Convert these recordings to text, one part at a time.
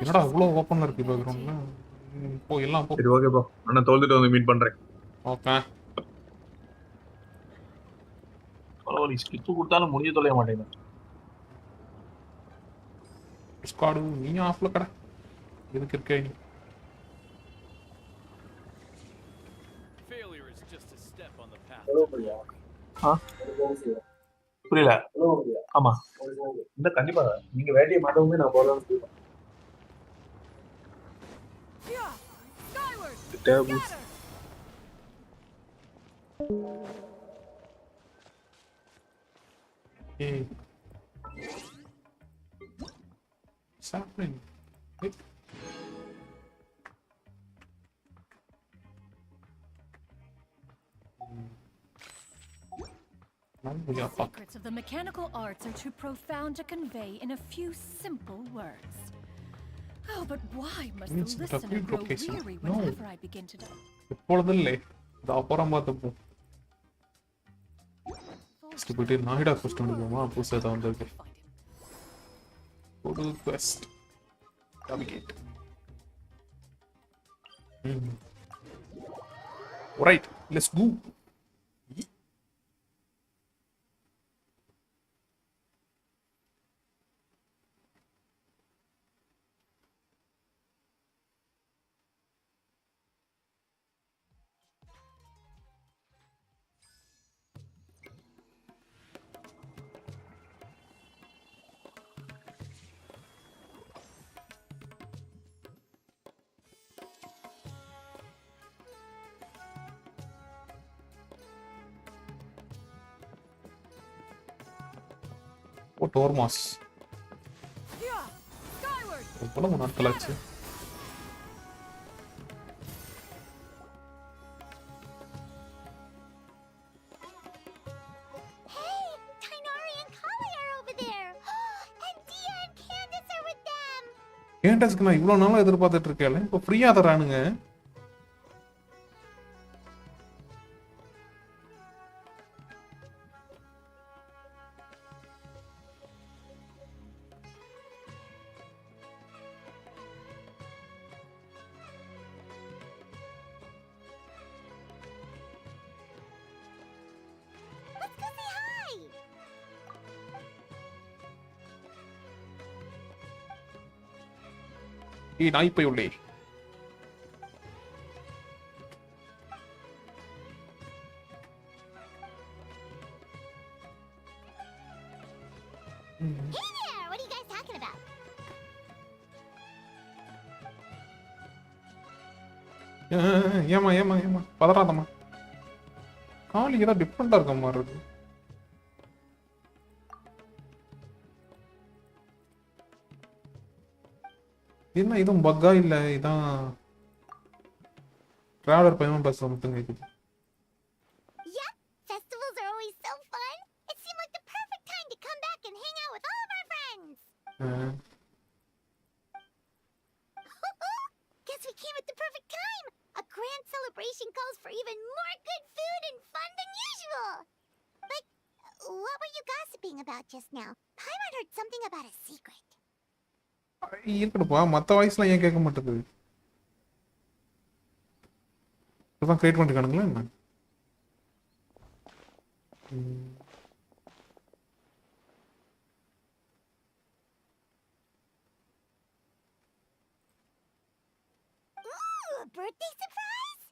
என்னடா இவ்வளோ ஓப்பன்ல இருக்கு பேக்ரவுண்ட்ல. போ எல்லாம் போ. சரி ஓகே போ. அண்ணா தோல்ந்துட்டு வந்து மீட் பண்றேன். ஓகே. பரவாயில்ல ஸ்கிப் கொடுத்தாலும் முடிய தொலைய மாட்டேங்குது. ஸ்குவாடு நீ ஆஃப்ல கடை எதுக்கு இருக்கே? புரியல. ஆமா இந்த கண்டிப்பா நீங்க வேலையை மாட்டவுமே நான் போடலாம்னு சொல்லுவேன். Hey. What's happening? Wait. The secrets of the mechanical arts are too profound to convey in a few simple words. Oh, but why must the listener grow weary whenever I begin to talk? எப்பொழுதில்லை இந்த அப்புறம் பார்த்தப்போ first போயிட்டு நாய்டா first வந்துக்குவோமா? புதுசாக தான் வந்திருக்கு. ஒரு quest navigate. Right let's go. Oh டோர்மாஸ் எவ்வளவு நாட்கள் ஆச்சு? கேண்டஸ்க்கு நான் இவ்வளோ நாளாக எதிர்பார்த்துட்டு இருக்கேன். இப்போ ஃப்ரீயாக தரானுங்க. நாய் போய் உள்ளே ஏமா ஏமா ஏமா பதறாதம்மா. காலி ஏதாவது டிஃப்ரெண்டா இருக்க மாதிரி இருக்கு. என்ன இதுவும் பக்கா இல்ல இதான் டிராவலர் பையன் பஸ் மட்டும் கேக்குது. Yep, festivals are always so fun. It seemed like the perfect time to come back and hang out with all of our friends. Guess we came at the perfect time. A grand celebration calls for even more good food and fun than usual. But what were you gossiping about just now? Paimon heard something about a secret. இருக்கட்டுப்பா, மற்ற வாய்ஸ்லாம் ஏன் கேட்க மாட்டேங்குது? இப்பதான் create பண்ணிருக்கானுங்களா என்ன? Ooh, a birthday surprise?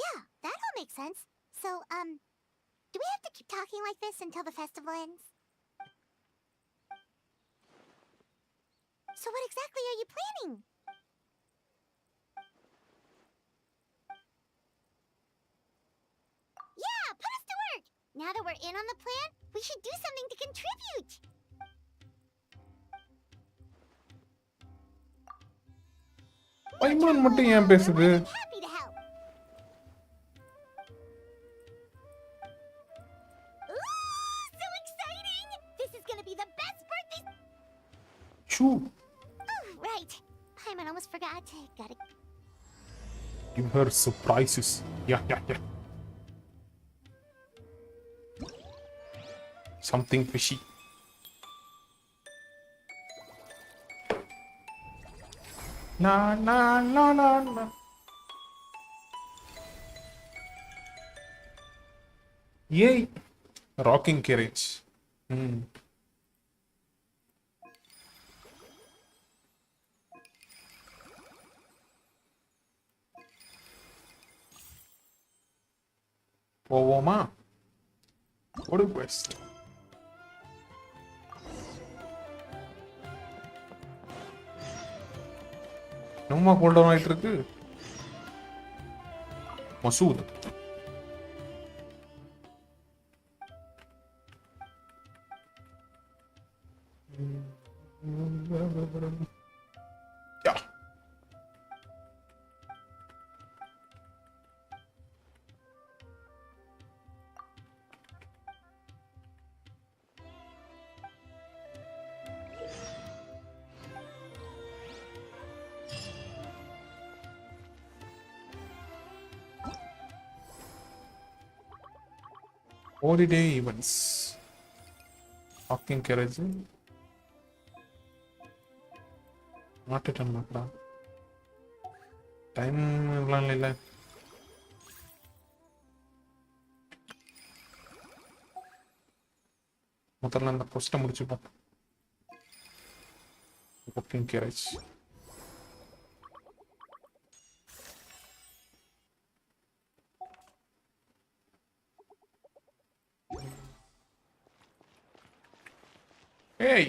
Yeah, that all makes sense. So, do we have to keep talking like this until the festival ends? So what exactly are you planning? Yeah, put us to work! Now that we're in on the plan, we should do something to contribute! பைமன் மட்டும் ஏன் பேசுது? Happy to help! Shoo. Oh, right. Paimon almost forgot. Gotta... Give her surprises. Yeah. Something fishy. La. Yay! Rocking carriage. போவோமா? ஒரு quest. நம்ம gold down ஆயிட்டு இருக்கு. Masood. Yeah. Holiday events. Rocking carriage. மாட்டிட்டேன் மாட்டா. Time எல்லாம் இல்ல. முதல்ல அந்த கொஸ்ட முடிச்சுப்போம். Rocking carriage. Hey!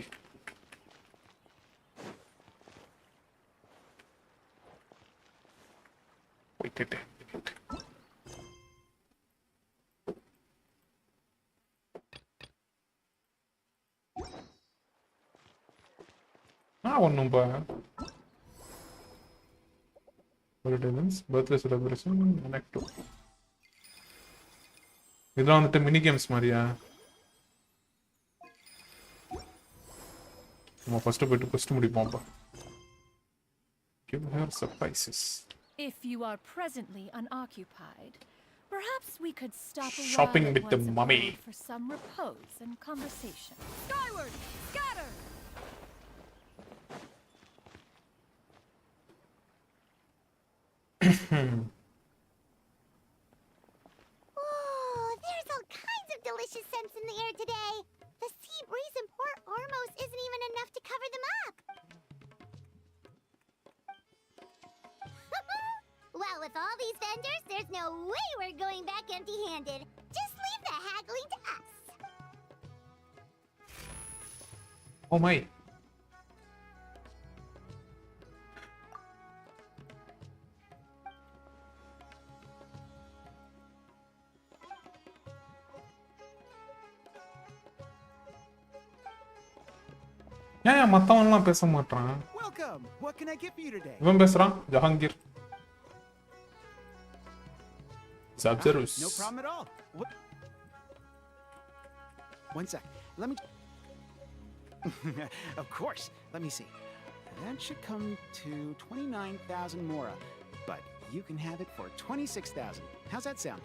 Wait. ஒன்றும் பர்த்டே செலிப்ரேஷன் எனக்கு இதெல்லாம் வந்துட்டு மினி கேம்ஸ் மாதிரியா? நம்ம ஃபர்ஸ்ட் போயிட்டு கொஸ்ட் முடிப்போம்ப்பா. Give her surprises. If you are presently unoccupied, perhaps we could stop a Shopping while with at the once mummy. abroad for some repose and conversation. Skyward, scatter! Oh, there's all kinds of delicious scents in the air today. The sea breeze in Port Ormos isn't even enough to cover them up. Well, with all these vendors, there's no way we're going back empty-handed. Just leave the haggling to us. Oh my. ஏன் மத்தவன்லாம் பேச மாட்டான்? Welcome. What can I get for you today? இவன் பேசுறான் Jahangir. Zabzerus. No problem at all. What? One sec. Let me. Of course. Let me see. That should come to 29,000 mora, but you can have it for 26,000. How's that sound?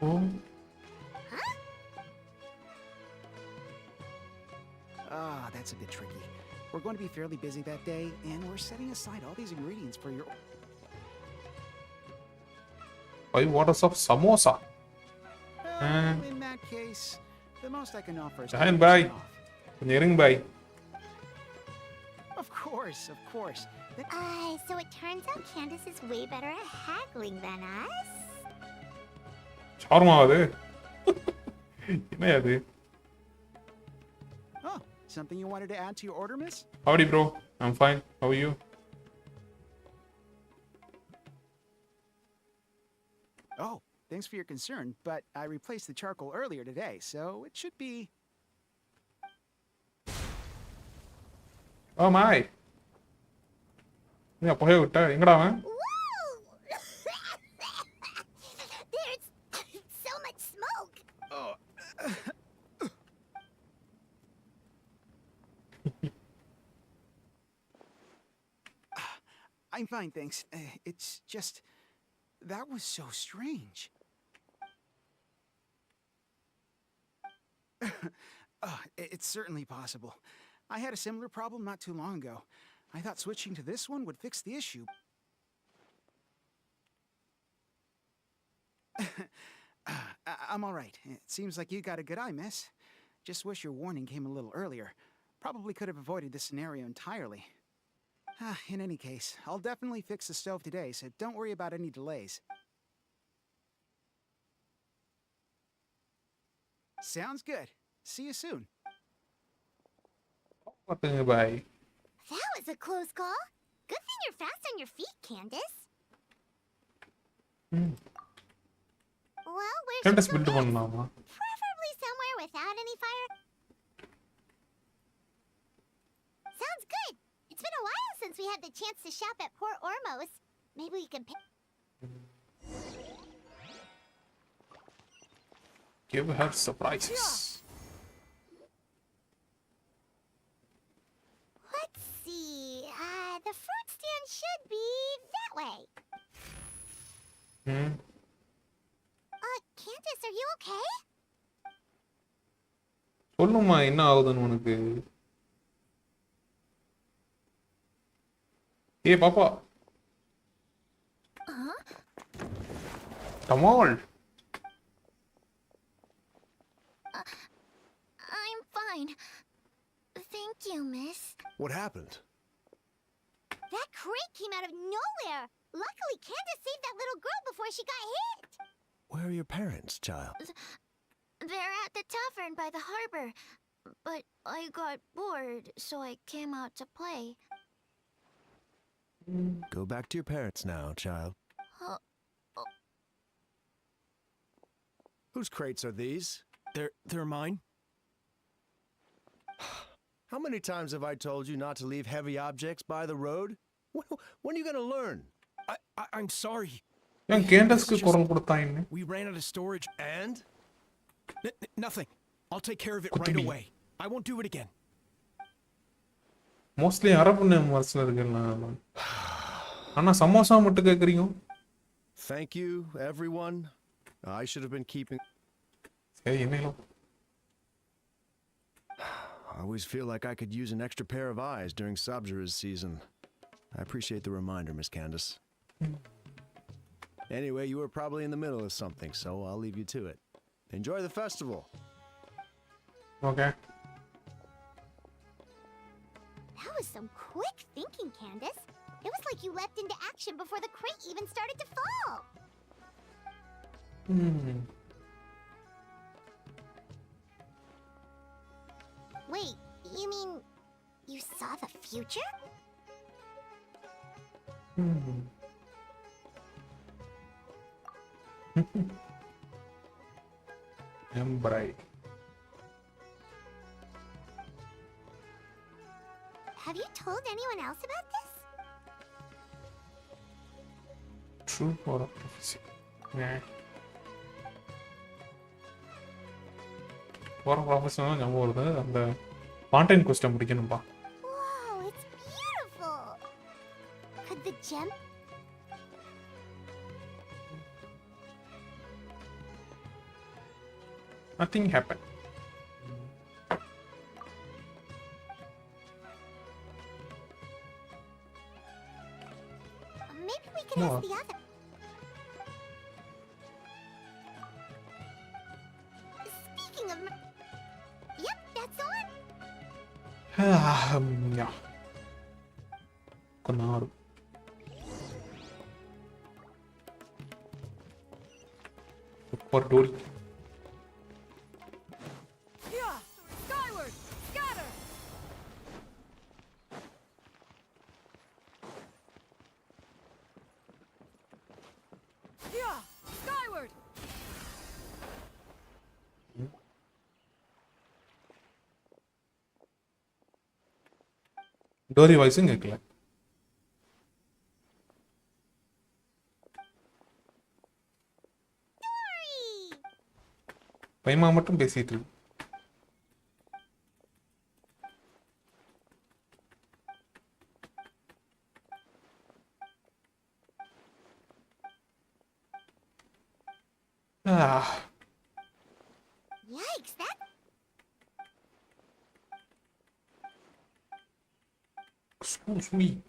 Oh. Ah, that's a bit tricky. We're going to be fairly busy that day, and we're setting aside all these ingredients for your. 5 waters of samosa. In that case, the most I can offer is Jahan 20% bhai. off. கொஞ்சம் இருங்க பாய். Of course. So it turns out Candace is way better at haggling than us? ஷார்மா அது. என்ன அது? Oh, something you wanted to add to your order, miss? Howdy bro. I'm fine. How are you? Oh, thanks for your concern, but I replaced the charcoal earlier today, so it should be. Oh my. நீ போய் விட்ட எங்கடா அவன்? Whoa! There's so much smoke. Oh. I'm fine, thanks. It's just That was so strange. It's certainly possible. I had a similar problem not too long ago. I thought switching to this one would fix the issue. I'm all right. It seems like you got a good eye, miss. Just wish your warning came a little earlier. Probably could have avoided this scenario entirely. In any case, I'll definitely fix the stove today, so don't worry about any delays. Sounds good. See you soon. Bye. That was a close call. Good thing you're fast on your feet, Candace. Well, where's Candace your build base? பண்ணலாமா? Preferably somewhere without any fire. Sounds good. It's been a while since we had the chance to shop at Port Ormos. Maybe we can pick. Give her surprises. Let's see. The fruit stand should be that way. Candace, are you okay? சொல்லுமா என்ன ஆகுதுன்னு உனக்கு? ஏய் பாப்பா. Come on. I'm fine. Thank you, miss. What happened? That crate came out of nowhere. Luckily, Candace saved that little girl before she got hit. Where are your parents, child? They're at the tavern by the harbor. But I got bored, so I came out to play. Go back to your parents now, child. Whose crates are these? They're mine. How many times have I told you not to leave heavy objects by the road? When are you gonna learn? I'm sorry. ஏன் கேண்டஸ்க்கு குரல் கொடுத்தாயின்னு? We ran out of storage. And? Nothing. I'll take care of it right Kutubi. away. I won't do it again. Mostly அரபு name வர்ஸ்ல இருக்குல்ல. ஆனா சமோசா மட்டும் கேக்குறீங்க? Thank you, everyone. I should have been keeping. சரி என்னையும். I always feel like I could use an extra pair of eyes during Sabjara's season. I appreciate the reminder, Miss Candace. Anyway, you were probably in the middle of something, so I'll leave you to it. Enjoy the festival. Okay. That was some quick thinking, Candace. It was like you leapt into action before the crate even started to fall. Wait, you mean you saw the future? I'm bright. Have you told anyone else about this? True or prophecy? Yeah. போற profession தான் ஞாபகம் வருது. அந்த பாண்டைன் question முடிக்கணும்பா. Whoa, it's beautiful. Could the gem? Nothing happened. Maybe we can No. ask the other. Speaking of. Yep, that's the one. Yeah. Konaru. Super Dory. Skyward! Scatter! Yeah! Skyward! டோரி வாய்ஸும் கேட்கல. பைமா மட்டும் பேசிட்டு இருக்கு. Ah, Yikes, that excuse me.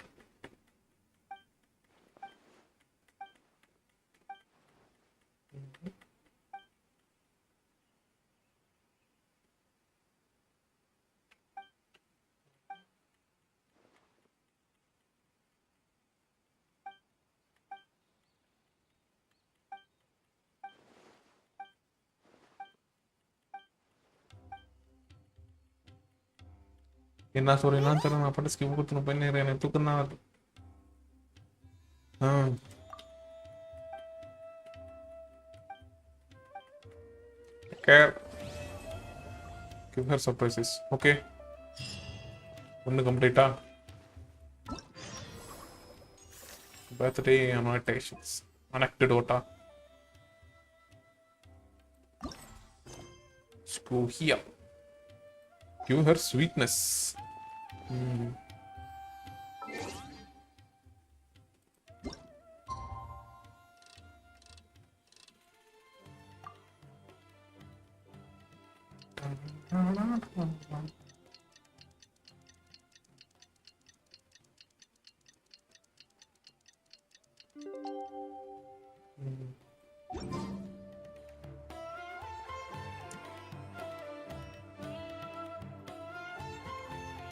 என்ன சொல்றேன்னா தெரியல நான் பாட்டு ஸ்கிப் கொடுத்துன்னு போயின்னு எனக்கு தூக்கம் தான் வருது. Care. Give her surprises. Okay. ஒன்று கம்ப்ளீட்டா birthday annotations anecdota screw here. Give her sweetness.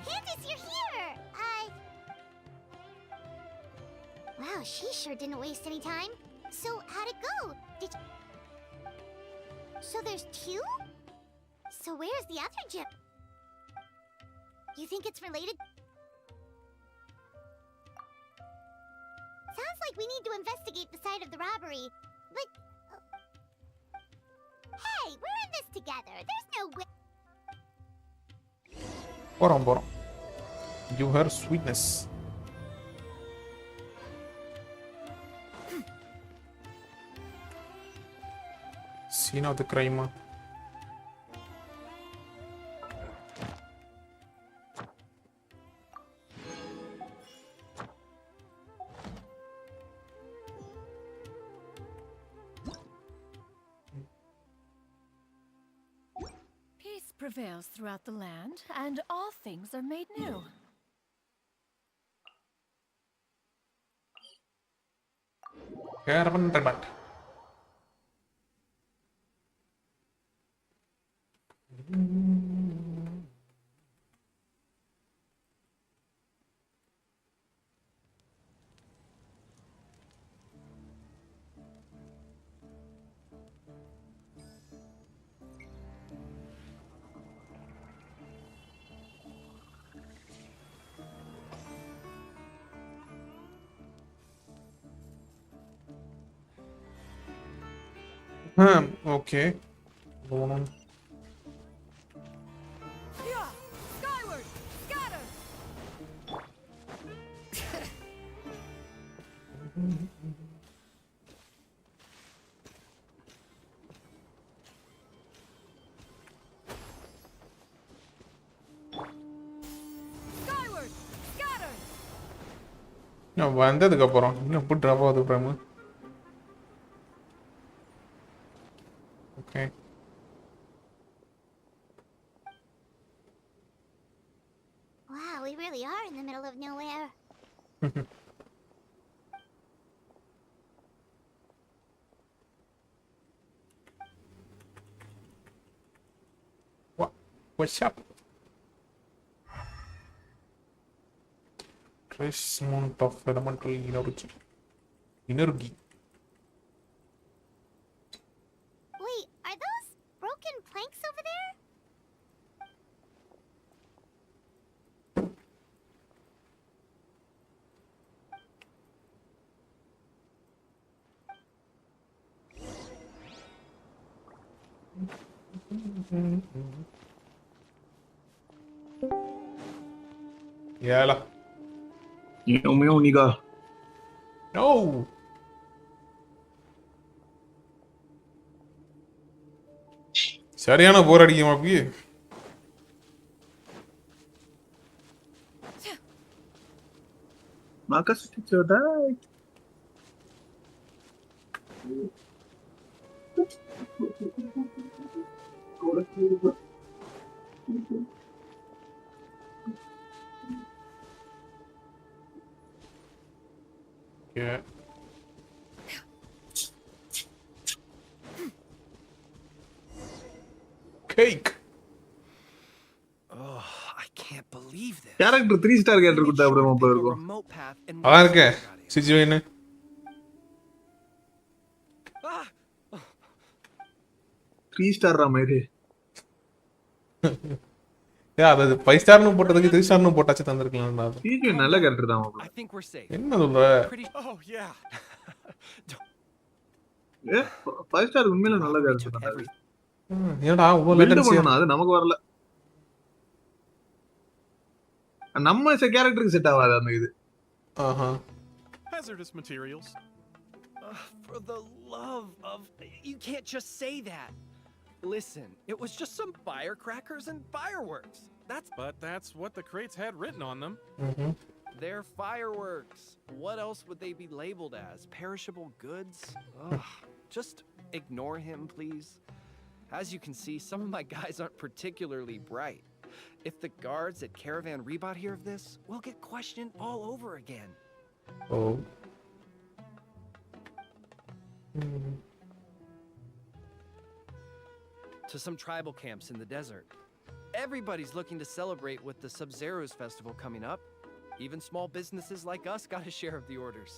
Candace, you're here! Wow, she sure didn't waste any time. So, how'd it go? So there's two? So where's the other gym? You think it's related? Sounds like we need to investigate the site of the robbery. But... Hey, we're in this together. There's no way... போகிறோம். Give her sweetness. Scene of the crime. Peace prevails throughout the land, and all things are made new. Caravan Rabat. Okay. Go on. Skyward! Scatter! Skyward! Scatter! நான் வந்ததுக்கு அப்புறம் இன்னும் எப்படி drop ஆகுது Prem? Okay. Wow, we really are in the middle of nowhere. What's up? Trace amount of elemental energy. Wait, are those broken planks over there? Yala. Meow meow nigga. No. சரியான போர் அடிக்குமா அப்படி? Makasih chodai. Yeah. Cake. Oh, I can't believe this. Character 3 star character கொடுத்தா Made sure அப்புறம் to pick a இருக்கும். remote path and அதான் once இருக்கே we got here. Situation. Ah! 3 star மாதிரி. அது 5 ஸ்டார்னு போட்டதுக்கு 3 ஸ்டார்னு போட்டாச்சு தந்திருக்கலாம்டா. சிஜி நல்ல கேரக்டர் தான் மாப்ள. I think we're safe. என்ன சொல்ற? Oh yeah. 5 ஸ்டார் உண்மையில நல்ல கேரக்டர் தான். ஏன்டா இவ்வளவு பில்ட் லேட்டன்சி? பண்ணனும் அது நமக்கு வரல. நம்ம கேரக்டருக்கு செட் ஆகாது அந்த இது. Hazardous materials. For the love of... You can't just say that. Listen, it was just some firecrackers and fireworks. But that's what the crates had written on them. They're fireworks. What else would they be labeled as? Perishable goods? Ugh. Just ignore him, please. As you can see, some of my guys aren't particularly bright. If the guards at Caravan Rebot hear of this, we'll get questioned all over again. Oh. To some tribal camps in the desert. Everybody's looking to celebrate with the Sub-Zero's festival coming up. Even small businesses like us got a share of the orders.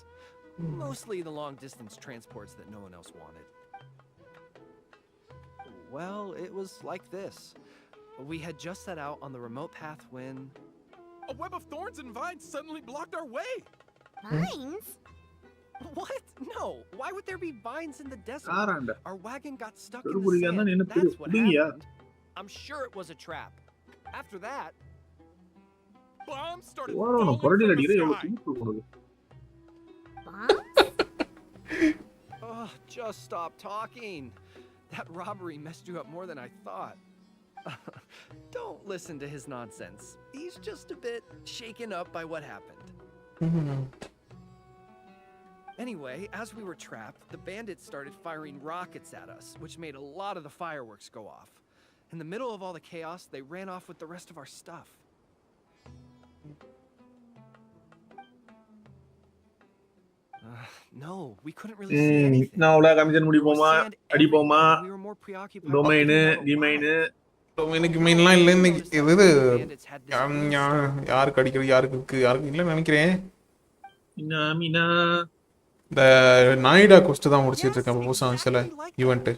Mostly the long-distance transports that no one else wanted. Well, it was like this. We had just set out on the remote path when... A web of thorns and vines suddenly blocked our way. Vines? What? No. Why would there be vines in the desert? ஆறாண்டா. Our wagon got stuck ஒரு in the புரியா தான் sand. என்ன That's what புரியா? happened. I'm sure it was a trap. After that... Bombs started ஓரோ falling பொரடில from the அடிக்குது எவ்வளவு sky. Super போடுது. Bombs? Oh, just stop talking. That robbery messed you up more than I thought. Don't listen to his nonsense. He's just a bit shaken up by what happened. Anyway, as we were trapped, the bandits started firing rockets at us, which made a lot of the fireworks go off. In the middle of all the chaos, they ran off with the rest of our stuff. No, we couldn't really see anything. நான் அவ்வளவு commission There was முடிப்போமா sand அடிப்போமா everywhere. We were more preoccupied with domain figuring out a டிமைன் lie. எனக்கு மெயின்லாம் இல்லை இன்னைக்கு. இது Bandits had this blue stuff. யாருக்கு அடிக்கிறது யாருக்கு இருக்கு யாருக்கு இல்லைன்னு நினைக்கிறேன். மீனா மீனா இந்த நாய்டா கொஸ்ட் தான் முடிச்சிட்டு இருக்கேன் புதுசா சில ஈவெண்ட்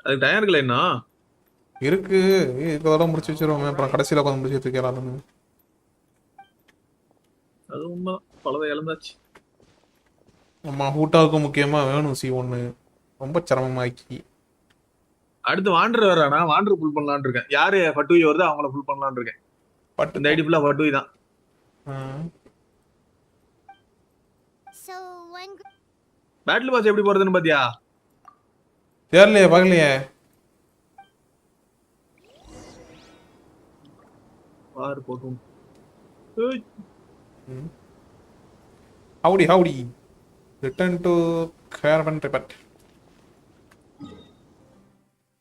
அது டயர் இருக்கல என்ன இருக்கு. இதோட முடிச்சு வச்சிருவோம். அப்புறம் கடைசியில உட்காந்து முடிச்சிட்டு இருக்கேன். அது உண்மை பலதை இழந்தாச்சு. அம்மா ஹூட்டாவுக்கு முக்கியமா வேணும் C1 ரொம்ப சிரமமாக்கி. அடுத்து வாண்டர் வரானா வாண்டர் ஃபுல் பண்ணலாம்னு இருக்கேன். யாரு பட்டுவி வருது அவங்கள ஃபுல் பண்ணலாம்னு இருக்கேன். பட் இந்த ஐடி ஃபுல்லா பட்டுவி தான். So one பேட்டில் பாஸ் எப்படி போறதுன்னு பாத்தியா? தெரியலையே பார்க்கலையே. பாரு போட்டும். ஏய் howdy return to caravan rebut.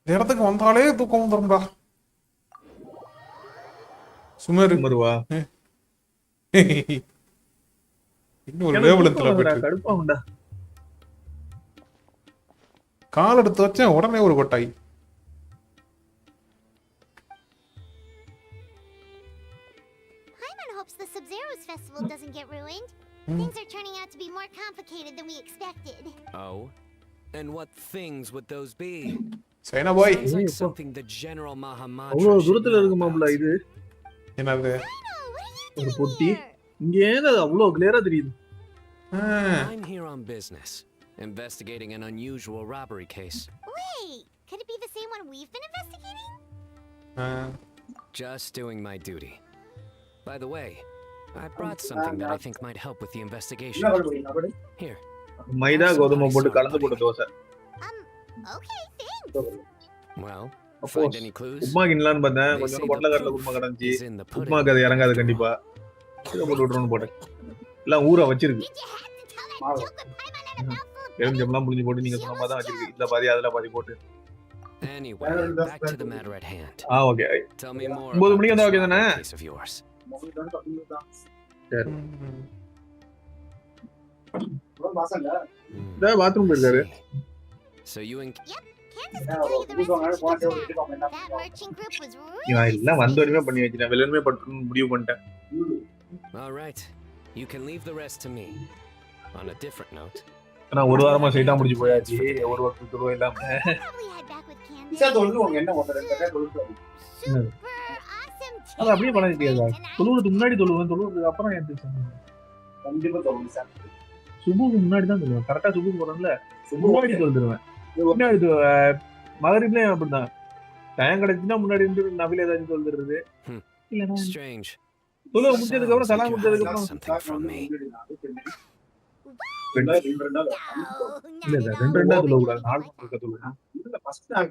இந்த இடத்துக்கு வந்தாலே தூக்கம் வந்துரும்டா. சுமரு மருவா இன்னும் ஒரு வேவலத்துல போயிட்டு கடுப்பாகும்டா. கால் எடுத்து வச்சேன் உடனே ஒரு கொட்டாய். Paimon hopes the Sub-Zero's festival doesn't get ruined. Things are turning out to be more complicated than we expected. Oh? And what things would those be? China bye. Sounds like something the General Mahamatra அவ்வளவு should தூரத்துல know இருக்கு மாப்ள about. இது. என்னது? Rhino, what are you ஒரு doing பொட்டி. here? இங்க ஏன் அது அவ்வளவு கிளியரா தெரியுது? I'm here on business, investigating an unusual robbery case. Wait, could it be the same one we've been investigating? Just doing my duty. By the way, I brought something that I think might help with the investigation. Here. மைதா கோதுமை போட்டு கலந்து போட்ட dosa. Okay, thanks. Well, Of find course. any clues? Upma கிண்ணலான்னு பார்த்தேன். They கொஞ்சம் say பொட்டல the கடல proof upma கடந்துச்சு. is in the pudding. உப்மாக்கு அது இறங்காது கண்டிப்பா. இத போட்டு விட்டுறோம்னு போட்டேன். எல்லாம் ஊற வச்சிருக்கு. Did you have to tell that joke with Paimon and a mouthful of எல்லாம் முடிஞ்சு போட்டு நீங்க சொன்ன மாதிரி தான் வச்சிருக்கு. இதுல பாதி அதுல பாதி போட்டு. Anyway, back to the matter at hand. Okay. Tell me more 9 about மணிக்கு this வந்தா ஓகே தானே? case of yours. சரி. Hmm, பாத்ரூம் போயிருக்காரு. So you and Candace can tell you the rest when she gets back. That merchant group was இவன் really எல்லாம் வந்த உடனே suspicious. பண்ணி வச்சிட்டேன். வெளியவே பண்றேன்னு முடிவு பண்ணிட்டேன். all right. You can leave the rest to me. On a different note, ஆனா ஒரு வாரமா சைட்டா முடிஞ்சு போயாச்சு. ஒரு வர்க்கு துருவ இல்லாம. I'll probably head back with Candace. Super awesome அது அப்படியே பண்ண முடியாது. தொழுவுறதுக்கு முன்னாடி தொழுவேன். தொழுவுறதுக்கு அப்புறம் எந்திரிச்சேன். சுபுக்கு முன்னாடி தான் தொழுவேன். கரெக்டா சுபுக்கு போறேன்ல. முன்னாடி தொழுதுருவேன். முன்னாடி மகரிப்லயும் அப்படிதான். டைம் கிடைச்சுன்னா முன்னாடி இருந்து நபில ஏதாச்சும் தொழுதுறது. இல்லனா strange. தொழுவ முடிஞ்சதுக்கு அப்புறம் சலாம் You're முடிஞ்சதுக்கு hiding அப்புறம் something from me. இல்ல இல்ல ரெண்டா தொழுவ கூடாது. 4 இருக்க தொழுவ. ஃபர்ஸ்ட் நாள்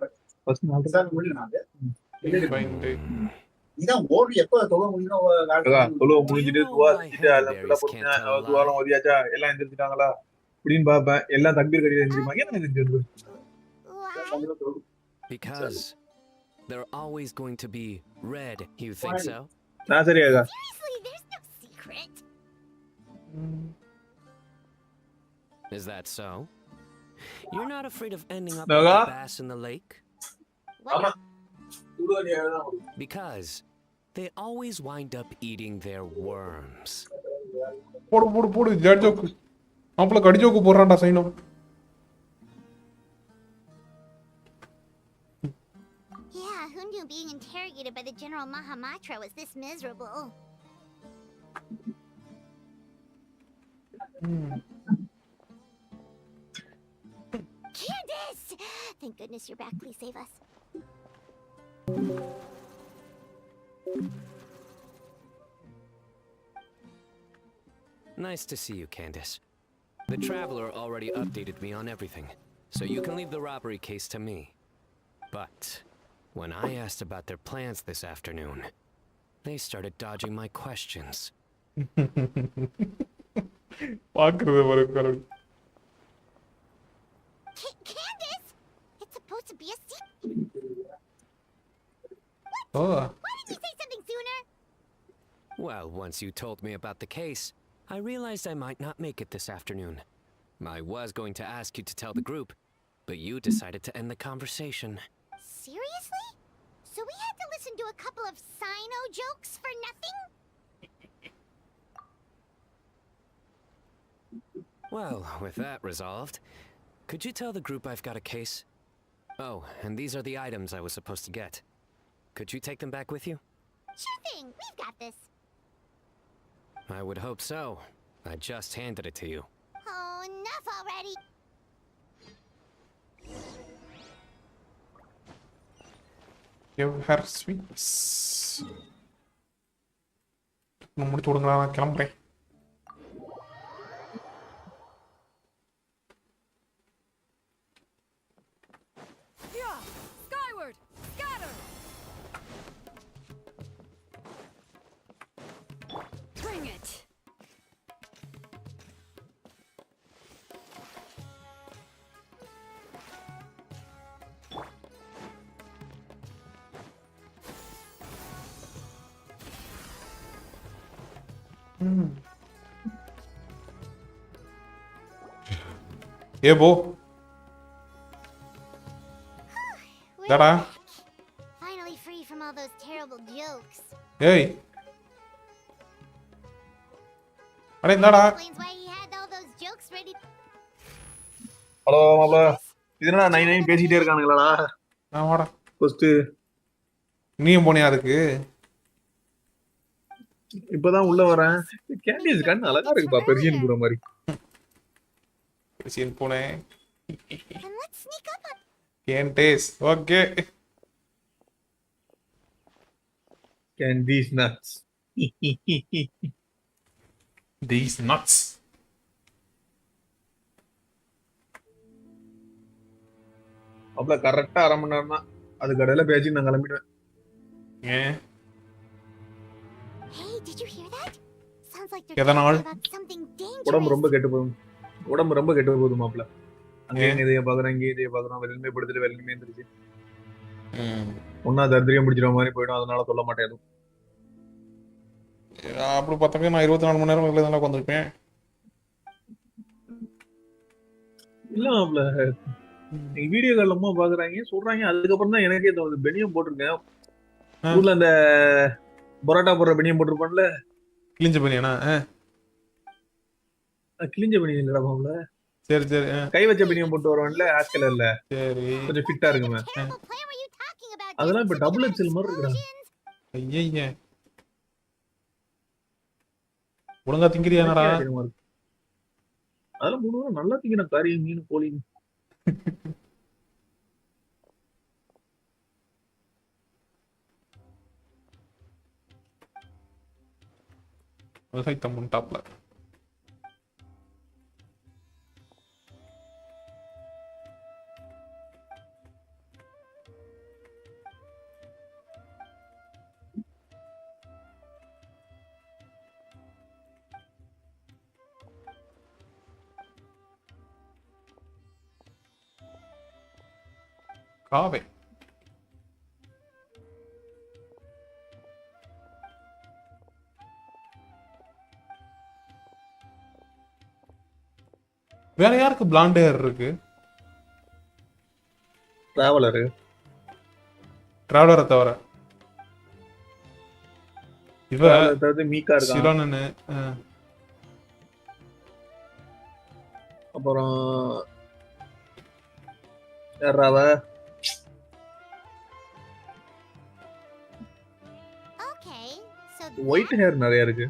தொழுவ முடிஞ்சிட்டு துவா செஞ்சுட்டு அல்ஹம்துலில்லாஹ் பொறுமையா துவாலாம் ஓதியாச்சா எல்லாம் எந்திரிச்சிட்டாங்களா அப்படின்னு பாப்பேன். எல்லாம் தக்பீர் கட்டி எந்திரிப்பாங்க. ஏன் எந்திரிச்சு Because they're always going to be red. You think so? நான் சரியாகா Seriously, there's no secret. Is that so? You're not afraid of ending up Naga? like a bass in the lake? ஆமா Because they always wind up eating their worms. போடு போடு போடு Z joke மாப்பிள்ள கடி joke போடுறான்டா சைனோ. Yeah, who knew being interrogated by the General Mahamatra was this miserable? Candace! Thank goodness you're back. Please save us. Nice to see you, Candace. The Traveler already updated me on everything, so you can leave the robbery case to me. But when I asked about their plans this afternoon, they started dodging my questions. பாக்குறது பாரு கரடி. Candace! It's supposed to be a secret. O Why didn't you say something sooner? Well, once you told me about the case, I realized I might not make it this afternoon. I was going to ask you to tell the group, but you decided to end the conversation. Seriously? So we had to listen to a couple of Sino jokes for nothing? Well, with that resolved, could you tell the group I've got a case? Oh, and these are the items I was supposed to get. Could you take them back with you? Sure thing. We've got this. I would hope so. I just handed it to you. Oh, enough already. give her sweets. நான் முடிச்சு விடுங்களா, நான் கிளம்புறேன். Skyward! Scatter! Bring it! ஏ போ We're Dada. back. Finally free from all those terrible jokes. ஏய் அட என்னடா Explains why he had all those jokes ready. Hello மாப்ள இது என்னடா 99 பேசிட்டே இருக்கானுங்களா நான் வாடா ஃபர்ஸ்ட் நீயும் போனியா அதுக்கு இப்பதான் உள்ள வரேன் கேண்டிஸ் கண்ணு அழகா இருக்குப்பா பெர்சியன் கூட மாதிரி சீன் போனேன் And let's sneak up on. Candace okay Candace nuts these nuts மாப்ள கரெக்டா 1/2 மணி நேரம் தான் அது கடையில பேசி நான் கிளம்பிடுவேன் ஏன் Hey, did you hear that? Sounds like they're எதனால்? talking about something உடம்பு dangerous. ரொம்ப கெட்டு போகுது மாப்ள அங்கேயும் இதைய பாக்குறேன், இங்கேயும் இதைய பாக்குறோம். வெளிலுமே படுத்துட்டு வெளிலுமே இருந்துருச்சு. ஒன்னா தரித்திரியம் பிடிச்சிட மாதிரி போயிடும். அதனால சொல்ல மாட்டேன் எதுவும். அப்படி பார்த்தாக்க நான் 24 மணி நேரம் வெளில தானே உட்காந்துருப்பேன். இல்ல மாப்ள, நீங்க வீடியோ கால்ல அம்மா பாக்குறாங்க சொல்றாங்க. அதுக்கப்புறம் தான் எனக்கே தோணுது. பெனியம் போட்டிருக்கேன் ஊர்ல, அந்த பரோட்டா போடுற பெனியம் போட்டிருப்பான்ல, கிழிஞ்ச பனியானா? கிழிஞ்ச பெனியம் இல்லடா மாப்ள, சரி சரி. கை வச்ச பெனியம் போட்டு வருவான்ல ஆஷ் கலர்ல, சரி. கொஞ்சம் ஃபிட்டா இருக்குமே. அதெல்லாம் இப்ப டபுள் எக்ஸ்எல் மாதிரி இருக்குடா. ஐய ஒழுங்கா திங்கிறியானடா? அதெல்லாம் 3 வாரம் நல்லா திங்கிற கறி மீன் கோழி. விவசாய தம்மன் டாப்ல காவே. வேற யாருக்கு பிளாண்ட் ஹேர் இருக்கு? டிராவலரை தவிர. இவ மீக்கா இருக்கா, சிலோனனு. அப்புறம் யாராவ ஒயிட் ஹேர் நிறைய இருக்கு.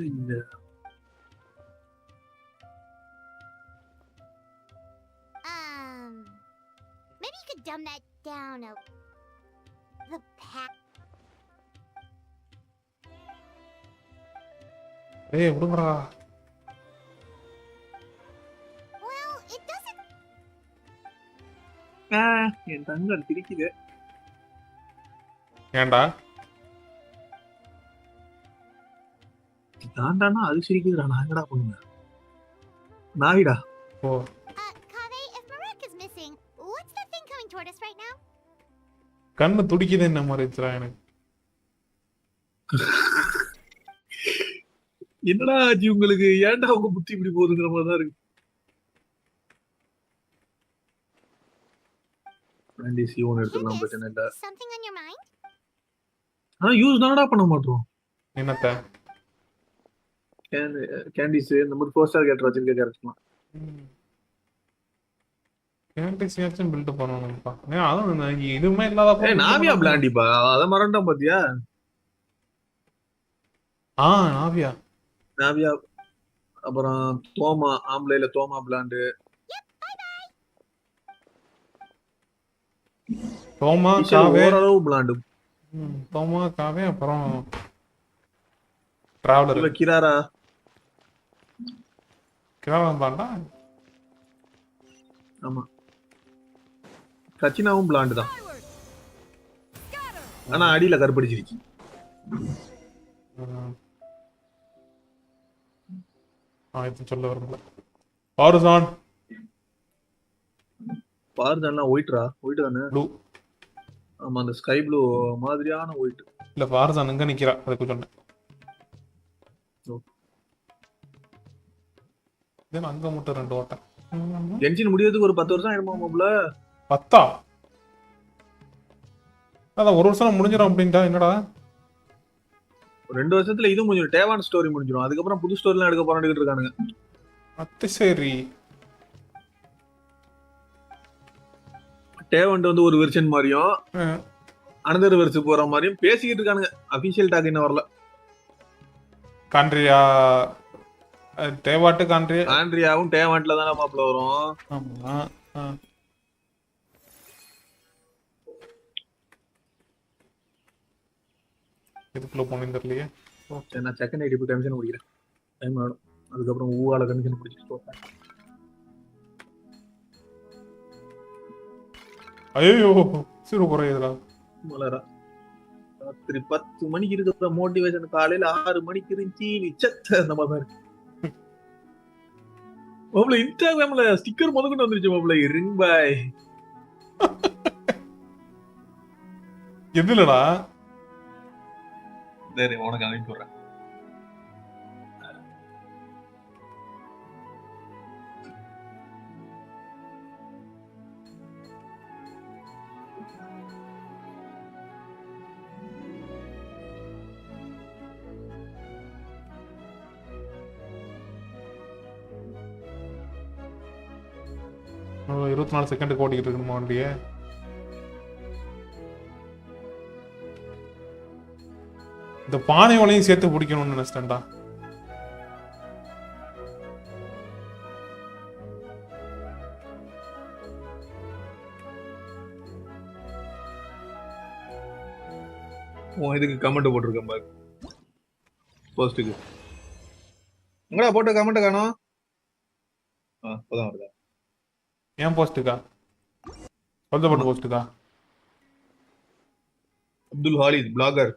இந்த maybe you could dumb that down a the pack. ஏய் விடுங்கடா. Well, it doesn't. என் தங்கம் திரிக்குது. ஏன்டா? தாண்டானா அது சிரிக்குதுடா. நான் என்னடா பண்ணுவேன்? நாவிடா. ஓ. Kave, if Marek is missing, what's that thing coming toward us right now? கண்ணு துடிக்குது என்ன மாதிரி இருந்துச்சுடா எனக்கு. என்னடா ஆச்சு உங்களுக்கு? ஏன்டா உங்க புத்தி இப்படி போகுதுங்கிற மாதிரி தான் இருக்கு. எடுத்துக்கலாம், பிரச்சனை இல்ல. Something on your mind? Use தானடா பண்ண மாட்டோம். என்னத்த? கேண்டிஸ் இந்த மாதிரி 4 ஸ்டார் கேரக்டர் வச்சிருக்க கேரக்டர்லாம். கேண்டிஸ் ஏச்சும் பில்ட் பண்ணனும்ப்பா. அதுவும் இதுமே இல்லாதப்ப நாவியா பிளாண்டிப்பா. அத மறந்துட்டோம் பாத்தியா? நாவியா. நாவியா. அப்புறம் தோமா, ஆம்பளைல தோமா பிளாண்ட். தோமா காவே ஓரளவு பிளாண்ட். தோமா காவே அப்புறம் டிராவலர். கிராரா பாண்டா. ஆமா, கச்சினாவும் பிளாண்ட் தான். ஆனா அடியில கருப்படிச்சிருச்சு. இது சொல்ல வரல. பார்சான் ஒயிட்ரா? ஒயிட் தானே? ப்ளூ. ஆமா, அந்த ஸ்கை ப்ளூ மாதிரியான ஒயிட். இல்ல பார்சான் எங்க நிக்கிறா அதுக்கு சொன்னேன். தென் அங்க மட்டும் 2 ஓட்டம். ஜென்ஷன் முடியறதுக்கு ஒரு 10 வருஷம் ஆயிடுமா மாப்ள? 10? அதான் 1 வருஷம் முடிஞ்சிடும் அப்படின்டா. என்னடா 2 வருஷத்துல இது முடிஞ்சிடும். டேவான் ஸ்டோரி முடிஞ்சிடும். அதுக்கப்புறம் புது ஸ்டோரிலாம் எடுக்க போறான்னு இருக்கானுங்க. அது சரி. டேவான் வந்து ஒரு வெர்ஷன் மாதிரியும் அனதர் வெர்ஷன் போற மாதிரியும் பேசிக்கிட்டு இருக்கானுங்க. அபிஷியல் டாக் இன்னும் வரல. கான்ட்ரியா டேவாட்டு ஆண்ட்ரியாவும் டேவான்ட்ல தானே மாப்ள வரும். ஆமா. இதுக்குள்ள போனேன்னு தெரியலையே. சரி, நான் செகண்ட் ஐடி கமிஷன் முடிக்கிறேன். டைம் ஆடும். அதுக்கப்புறம் ஊவால கமிஷன் பிடிச்சிட்டு போறேன். ஐயோ சீரோ குறையுதுடா. மலரா ராத்திரி 10 மணிக்கு இருக்கிற மோட்டிவேஷன் காலையில 6 மணிக்கு இருந்துச்சு நீ செத்த அந்த மாதிரி. மாப்பிள இன்ஸ்டாகிராம்ல ஸ்டிக்கர் முதற்கொண்டு வந்துருச்சு மாப்பிள ரிங் பாய். எதுலடா? சரி உனக்கு அனுப்பி விடுறேன். ஓ, 24 செகண்டுக்கு ஓட்டிக்கிட்டு இருக்கணுமா வண்டியை? இந்த பானை ஓலையும் சேர்த்து பிடிக்கணும்னு நினைச்சிட்டேன்டா. உன் இதுக்கு கமெண்ட் போட்டிருக்கேன் பாரு போஸ்ட்டுக்கு. எங்கடா போட்ட கமெண்ட் காணோம்? இப்பதான் வருதா? ஏன் போஸ்ட்டுக்கா? சொந்தப்பட்ட போஸ்ட்டுக்கா? Abdul Khalid blogger,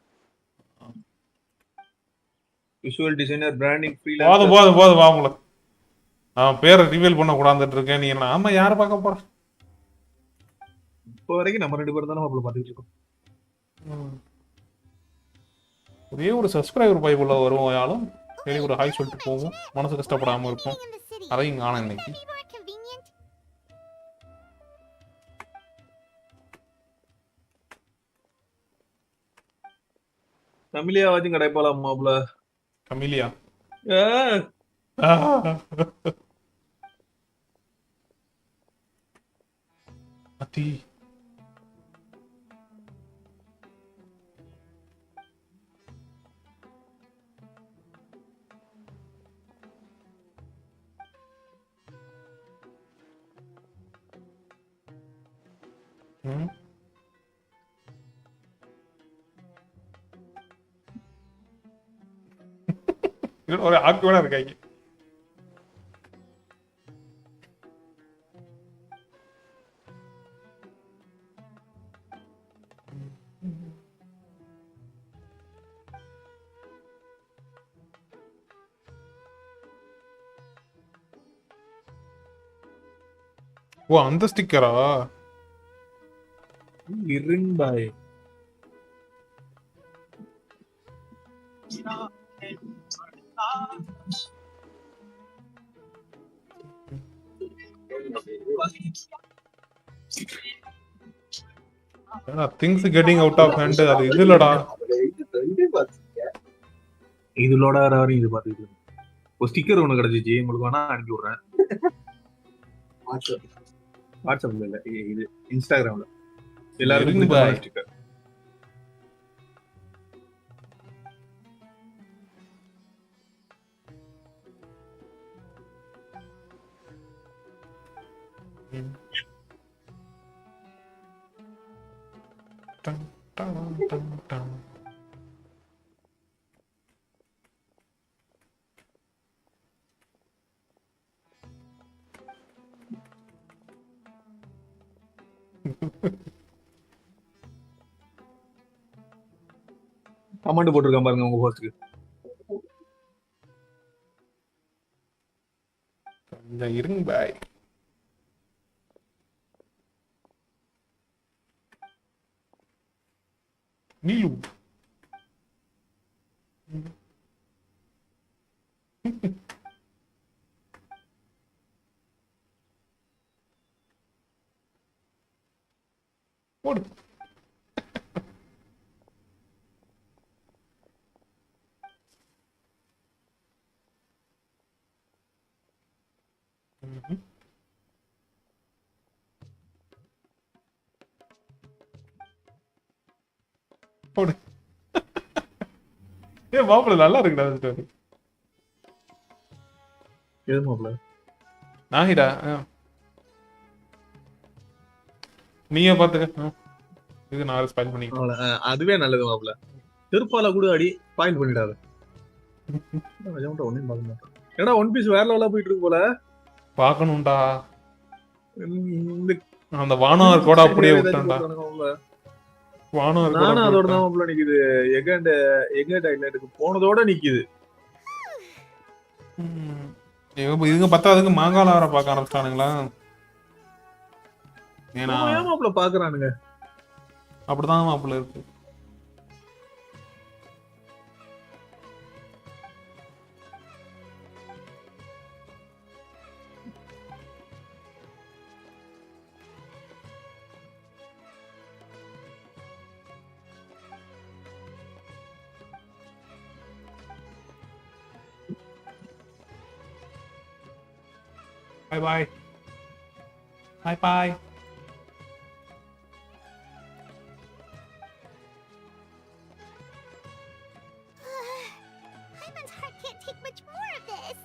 visual designer, branding, போதும் போதும் போதும் வா உங்களை. அவன் பேரை ரிவீல் பண்ண கூடாதுட்டு இருக்கேன். நீ என்ன ஆமா யாரை பார்க்க போற? இப்போ வரைக்கும் நம்ம 2 பேரும் தானே மாப்பிள பார்த்துட்டு இருக்கோம். ஒரே ஒரு சப்ஸ்கிரைபர் பைபிள் வருவோம் யாரும். சரி ஒரு ஹாய் சொல்லிட்டு போவோம். மனசு கஷ்டப்படாம இருக்கும். அதையும் காண இன்னைக்கு. தமிழியா வாச்சும் கிடைப்பாலாம் மாப்பிள. கமிலியா அத்தி ஒரு ஆக்குவனா இருக்காங்க. ஓ அந்த ஸ்டிக்கரா? Ring boy. Things getting out of hand. அது இது இல்லடா. இது லோட் ஆகிற வரையும் இது பார்த்துக்கிட்டு ஒரு ஸ்டிக்கர் ஒன்று கிடைச்சிச்சு. உங்களுக்கு வேணா அனுப்பி விடுறேன். வாட்ஸ்அப்ல இல்ல, இது இன்ஸ்டாகிராம்ல எல்லாருக்கும் ஸ்டிக்கர். கமெண்ட் போட்டிருக்கேன் பாருங்க உங்க போஸ்டுக்கு. இருங்க பாய். நீலு போடு. போடு. ஏ மாப்பிள நல்லா இருக்குடா ஸ்டோரி. எது மாப்பிள? நாகிடா நீயே பாத்துக்க. இது நான் ஸ்பைல் பண்ணிட்டேன். அதுவே நல்லது மாப்பிள. திருப்பால கூட அடி ஸ்பாயில் பண்ணிடாத. ஒன்னும் பார்க்க மாட்டேன். ஏன்னா ஒன் பீஸ் வேற லெவலா போயிட்டு இருக்கு போல. பார்க்கணும்டா. இந்த அந்த வானவர் கூட அப்படியே ஏதாச்சும் விட்டேன்டா. போட்டுறானுங்க மாப்ள. வானவர் கூட நானும் அப்படியே அதோட விட்டேன். தான் மாப்ள நிக்குது. எகண்ட் ஐலாண்டுக்கு போனதோட நிக்குது. இதுங்க பத்தாதுக்கு மாங்கால வர பார்க்க ஆரம்பிச்சிட்டானுங்களா? ஏன்னா ஏன் மாப்ள பாக்குறானுங்க? அப்படிதான் மாப்பிள்ள இருக்கு. Bye bye. Bye bye. Hyman's heart can't take much more of this.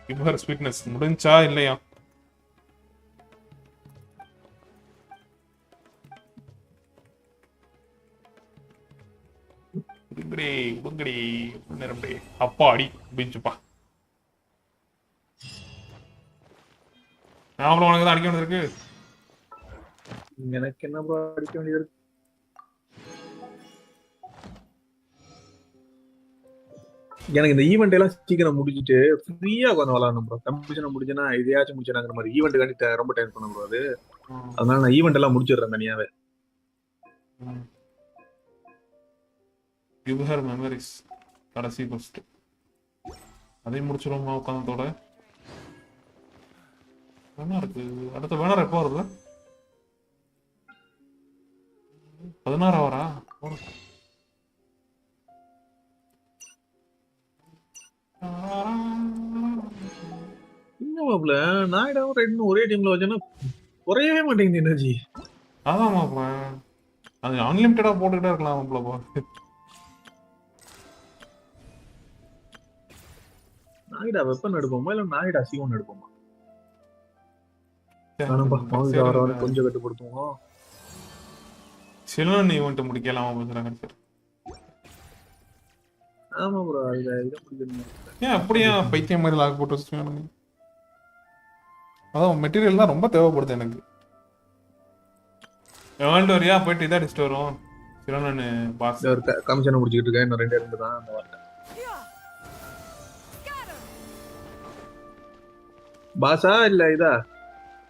Give her sweetness. முடிஞ்சா இல்லையா? உடுங்கடி நிரம்பி அப்பா அடி பிஞ்சுப்பா. நாமளும் உனக்கு தான் அடிக்க வேண்டியது இருக்கு. எனக்கு என்ன ப்ரோ அடிக்க வேண்டியது இருக்கு? எனக்கு இந்த ஈவெண்ட் எல்லாம் சீக்கிரம் முடிச்சிட்டு ஃப்ரீயா உட்காந்து விளாடணும் ப்ரோ. கம்பெனிஷனை முடிச்சுன்னா இதையாச்சும் முடிச்சுனாங்கிற மாதிரி ஈவெண்ட் காண்டி ரொம்ப டைம் பண்ண ப்ரோ அது. அதனால நான் ஈவெண்ட் எல்லாம் முடிச்சிடுறேன் தனியாவே. Give her memories. கடைசி ஃபர்ஸ்ட் அதையும் முடிச்சிருவோமா உட்காந்ததோட. என்ன இருக்கு அடுத்த பேனர் எப்போ வருது? 16 வரா? என்ன மாப்ள நாயிடாவும் ரெண்டும் ஒரே டீம்ல வச்சேன்னா குறையவே மாட்டேங்குது எனர்ஜி. அதான் மாப்பிள்ள அது அன்லிமிட்டடா போட்டுக்கிட்டே இருக்கலாம் மாப்பிள்ள. நாயிடா வெப்பன் எடுப்போமா இல்ல நாயிடா C1 எடுப்போமா? கொஞ்சம் கட்டுப்படுத்துவோம். சிலன் ஈவெண்ட் முடிக்கலாம் பேசுறாங்க சார். ஆமா ப்ரோ இத முடிக்கணும். ஏன் அப்படியே பைத்தியம் மாதிரி லாக் போட்டு வச்சுருக்கானுங்க? அதான் மெட்டீரியல் தான் ரொம்ப தேவைப்படுது எனக்கு. எவன்ட்டு வரியா போயிட்டு இதான் அடிச்சுட்டு வரும். சிலனு பாஸ் கமிஷனை முடிச்சுக்கிட்டு இருக்கேன். இன்னும் 2 தான் அந்த வார்த்தை. பாஸா இல்ல இதா?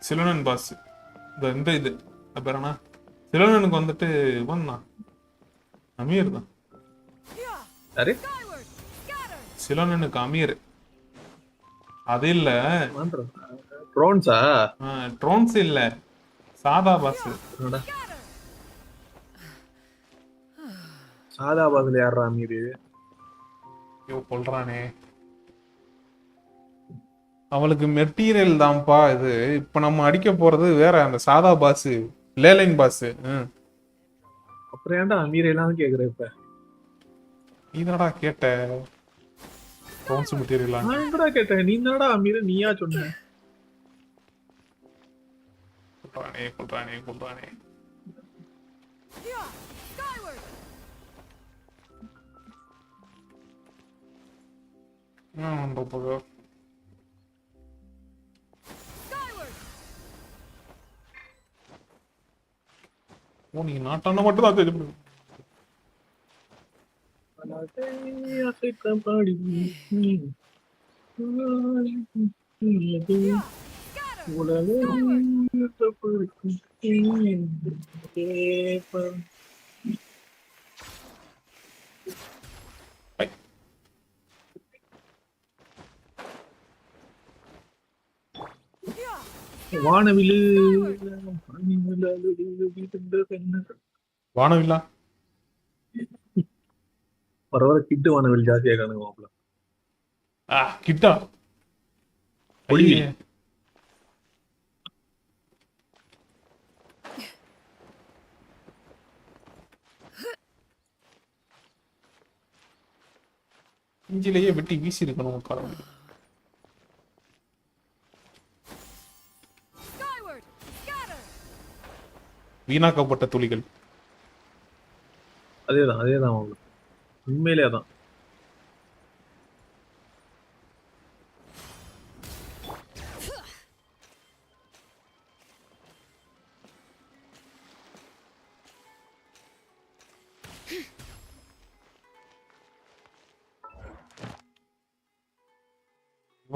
சிலனன் பாஸ். இந்த இது பேரானா சிலனனுக்கு வந்துட்டு வந்தா அமீர் தான். யாரு? சிலனனுக்கு அமீர். அது இல்ல ட்ரோன்ஸா? ட்ரோன்ஸ் இல்ல சாதா பாஸ். சாதா பாஸ்ல யாரா அமீர்? ஐயோ கொல்றானே. அவளுக்கு மெட்டீரியல் தான்ப்பா இது. இப்ப நம்ம அடிக்க போறது வேற அந்த சாதா பாஸ் லேலைன் பாஸ். அப்புறம் ஏன்டா அமீர் எல்லாம் கேக்குற? இப்ப நீதானடா கேட்ட ட்ரோன்ஸ் மெட்டீரியல். நான் எங்கடா கேட்டேன்? நீ என்னடா அமீர் நீயா சொன்ன? கொல்றானே. நீ நாட்டான மட்டும் தான் தெரியும். வானவில்லு வானவில்லா பரவாயில்ல. கிட்டு வானவில் ஜாஸ்தியா காணுங்க. கிட்டா இஞ்சிலேயே வெட்டி வீசி இருக்கணும். காரணம் வீணாக்கப்பட்ட துளிகள். அதேதான் உண்மையிலே அதான்.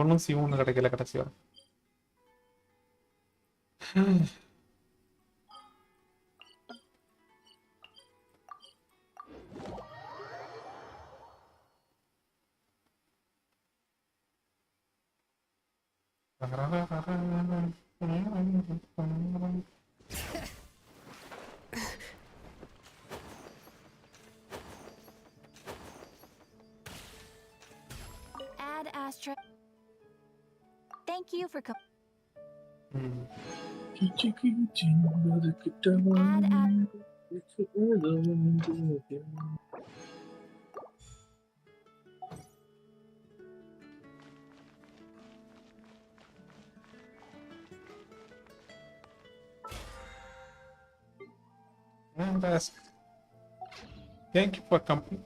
கார்பனும் சிவனும் கிடைக்கல கடைசியா. Ad Astra. Thank you for coming. Thank you for company.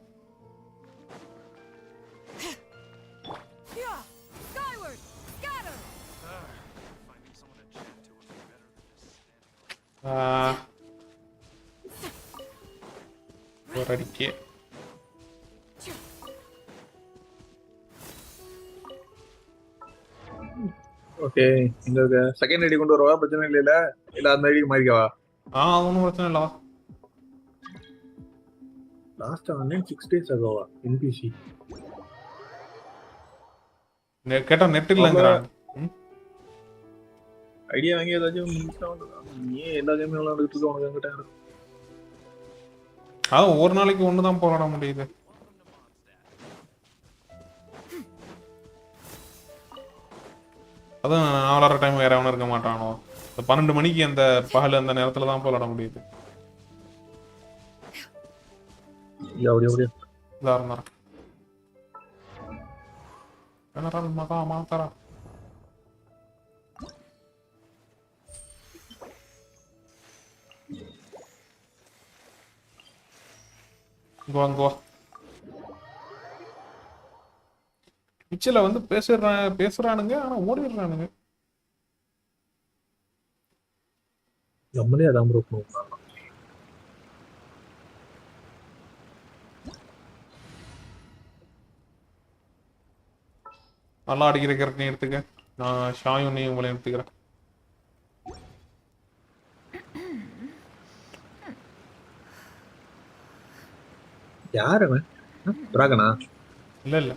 Skyward! Scatter! Finding someone to chat to would be better than just standing ஒரு அடிக்கே. ஓகே இந்த செகண்ட் ஐடி கொண்டு வரவா பிரச்சனை இல்லையில இல்ல அந்த ஐடிக்கு மாறிக்கவா அது ஒன்றும் பிரச்சனை இல்லை. லாஸ்ட் ஆன்லைன் 6 days ஆகவா என்பிசி கேட்டா நெட் இல்லைங்கிறாங்க. ஐடியா வாங்கி ஏதாச்சும் நீ எல்லா கேமும் விளையாண்டுட்டு இருக்க உனக்கு எங்கிட்ட இருக்கு அது ஒரு நாளைக்கு ஒன்று தான் போராட முடியுது. அதுவும் 4:30 டைம் வேற எவனும் இருக்க மாட்டானோ. 12 மணிக்கு அந்த பகல் அந்த நேரத்துல தான் போராட முடியுது. உதாரணம் ஜெனரல் மகா மாத்தரா இங்க வா. பிச்சில வந்து பேசுறானுங்க ஆனா ஓடிடுறானுங்க. நம்மளே அதான் ப்ரோ பண்ணுவோம். நல்லா அடிக்கிற கேரக்டர் எடுத்துக்க. நான் ஷாயுனையும் உங்களை எடுத்துக்கிறேன். யார் அவன்? டிராகனா? இல்ல இல்ல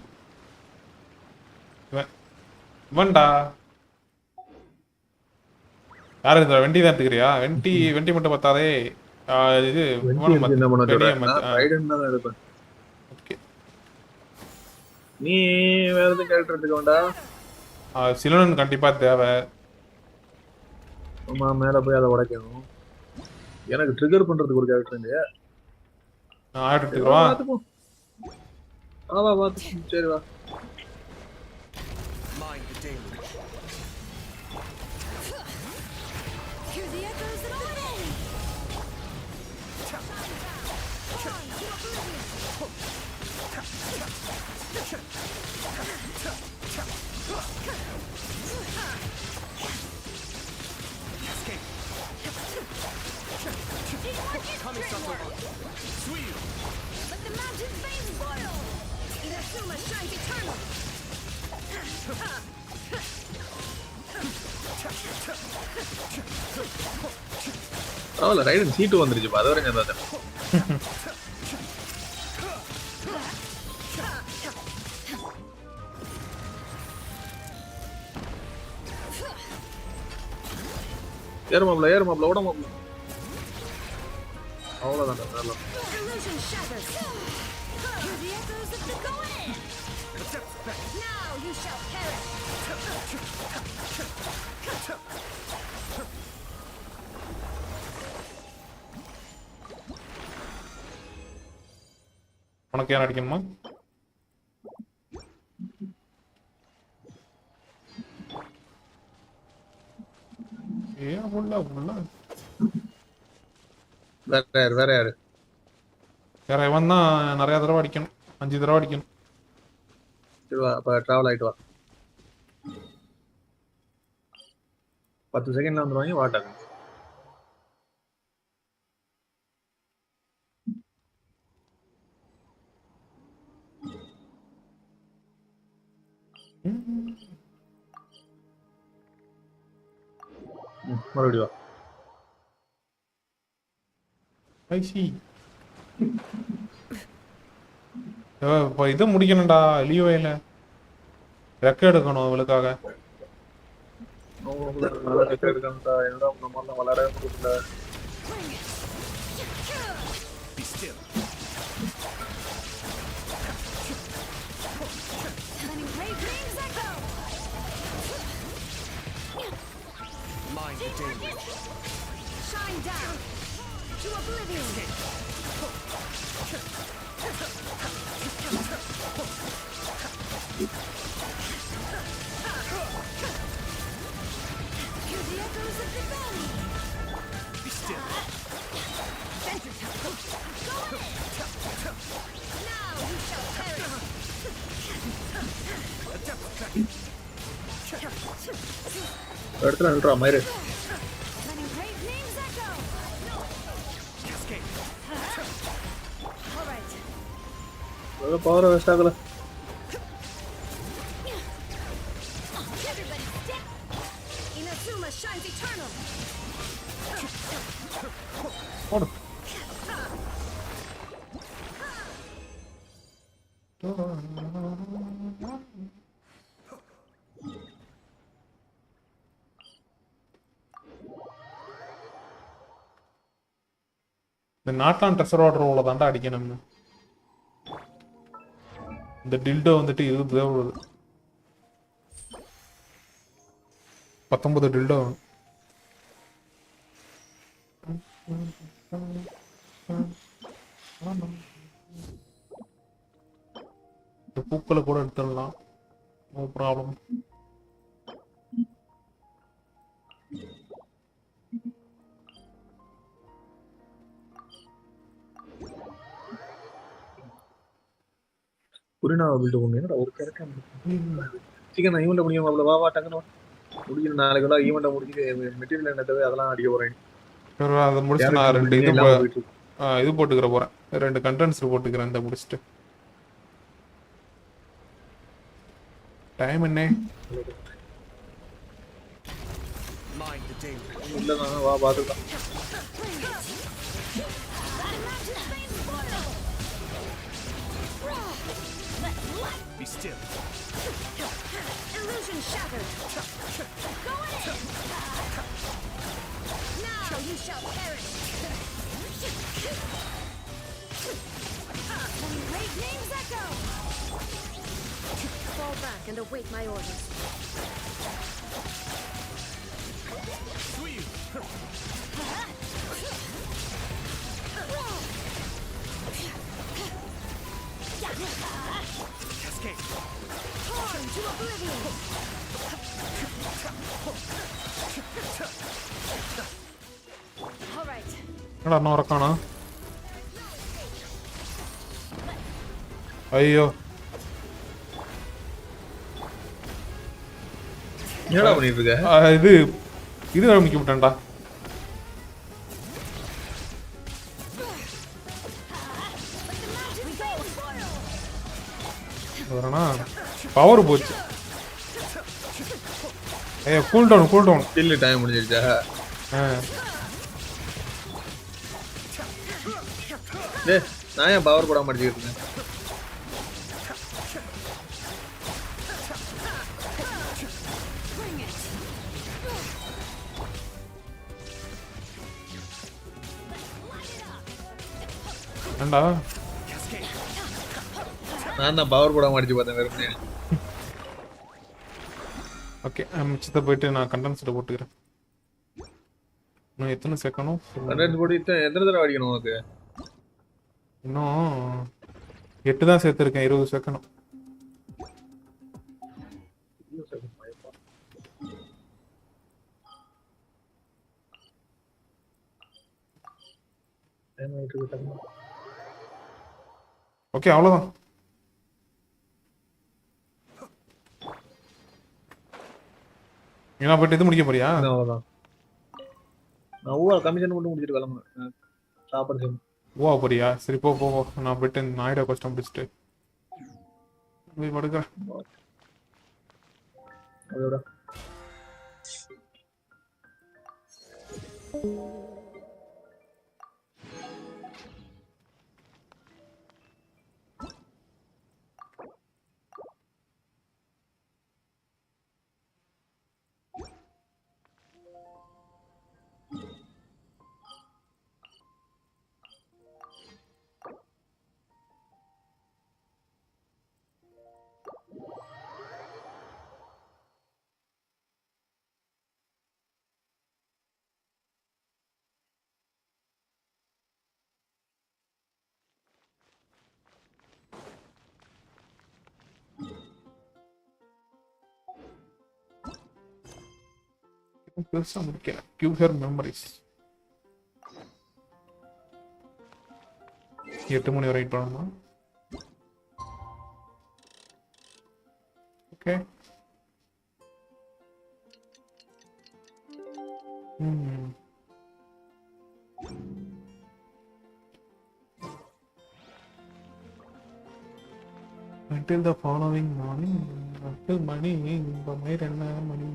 இவன்டா. யாரு இந்த வெண்டி தான் எடுத்துக்கிறியா? வெண்டி மட்டும் பார்த்தாதே. இது என்ன பண்ண சொல்றேன்? நான் ரைடன் தான் எடுப்பேன். ஓகே நீ வேற எதுவும் கேரக்டர் எடுத்துக்க வேண்டாம். சிலோன் கண்டிப்பா தேவை. ஆமா மேல போய் அதை உடைக்கணும். எனக்கு ட்ரிகர் பண்றதுக்கு ஒரு கேரக்டர் இல்லையா? நான் ஆட் எடுத்துக்கிறவா? வா பாத்து சரி வா. பரவாயில்ல ரைடன் சீட்டு வந்துருச்சு அது வரைக்கும் தான். ஏறுமாப்ல ஓட மாப்ல. அவ்வளவுதான் வேலை. உனக்கு யார் அடிக்கணுமா? வேற யாரு? வேற இவன் தான் நிறைய தடவை அடிக்கணும். 5 தடவை அடிக்கணும். சரி வா அப்ப டிராவல் ஆயிட்டு வா. 10 செகண்ட்ல வந்துருவாங்க வாட்டாங்க. மறுபடியும் ஐ சி. இப்போ இது முடிக்கணும்டா லீவேல. ரெக்க எடுக்கணும் அவளுக்காக. நல்லா ரெக்க எடுக்கணும்டா. என்னடா இந்த மாதிரிலாம் விளையாடவே முடியல. Be still. Letting great dreams echo. Mind the danger. Shine down to oblivion. Hear the echoes of the valley. Be still. Go in. Now you shall perish. இடத்துல நின்றா மயிறு. Letting great names echo. Cascade. All right. Power waste ஆகல. Everybody step. Inazuma shines eternal. போடு. இந்த நாட்டான் டெசரோட ரோல தாண்டா அடிக்கணும். இந்த டில்டோ வந்துட்டு இது தேவைப்படுது. 19 டில்டோ. இந்த பூக்களை கூட எடுத்துடலாம். No problem. புரினா பில்ட் பண்ணு. என்னடா ஒரு கேரக்டர் சீக்கிரம் நான் ஈவெண்ட் முடியும். அவ்வளோ வா டக்குன்னு முடியும். நாளைக்கு எல்லாம் ஈவெண்ட்டை முடிச்சுட்டு மெட்டீரியல் என்ன தேவை அதெல்லாம் அடிக்க போறேன். அதை முடிச்சுட்டு நான் 2 இது போட்டுக்கிற போறேன். 2 கண்டென்ட்ஸ் போட்டுக்கிறேன். இந்த முடிச்சுட்டு டைம் என்ன? Mind the danger. இல்லதான் வா பாத்துக்கலாம். Be still. Illusion shattered. Go in. Now you shall perish. Letting great names echo. Fall back and await my orders. Sweep. Cascade. Torn to oblivion. All right. என்னடா இன்னும் வரக்கானா? ஐயோ என்னடா பண்ணிட்டு இருக்க? இது ஆரம்பிக்க விட்டேன்டா. பவர் போச்சு. Cool down. ஸ்டில் டைம் முடிஞ்சிருச்சா? டேய் நான் ஏன் பவர் போடாம அடிச்சிட்டு இருக்கேன்? ஏண்டா நான் தான் பவர் போடாம அடிச்சு பார்த்தேன் வெறுமனே. ஓகே மிச்சத்தை போயிட்டு நான் கண்டென்ஸ்ட போட்டுக்கிறேன். இன்னும் எத்தனை சேர்க்கணும்? கண்டென்ஸ் போட்டு எத்தனை தடவை அடிக்கணும் உனக்கு? இன்னும் 8 தான் சேர்த்துருக்கேன். 20 சேர்க்கணும். ஓகே அவ்வளோதான். ஏன்னா போயிட்டு இது முடிக்க போறியா? அவ்வளோதான். நான் ஊவா கமிஷன் மட்டும் முடிச்சிட்டு கிளம்புறேன். சாப்பாடு செய்யணும். ஓ போறியா? சரி போ. நான் போயிட்டு நாயுட கஷ்டம் பிடிச்சிட்டு போய் படுக்கிறேன். அதோட பெருசா முடிக்கல. Give her memories. 8 மணி வரை வெயிட் பண்ணணும். Okay. Until the following morning. Until மணி இந்த மாதிரி என்ன மணி?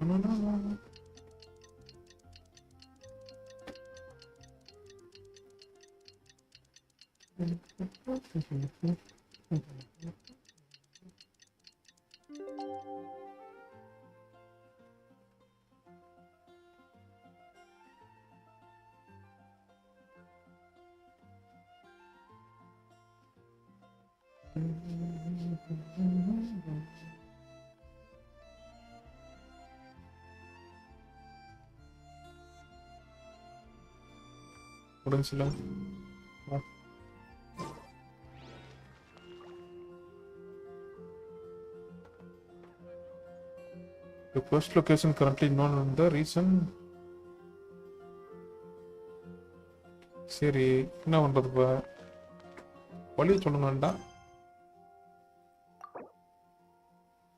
No. முடிஞ்சுல. The first location currently known and the reason. சரி என்ன பண்றது இப்ப? வழி சொல்லணும்டா.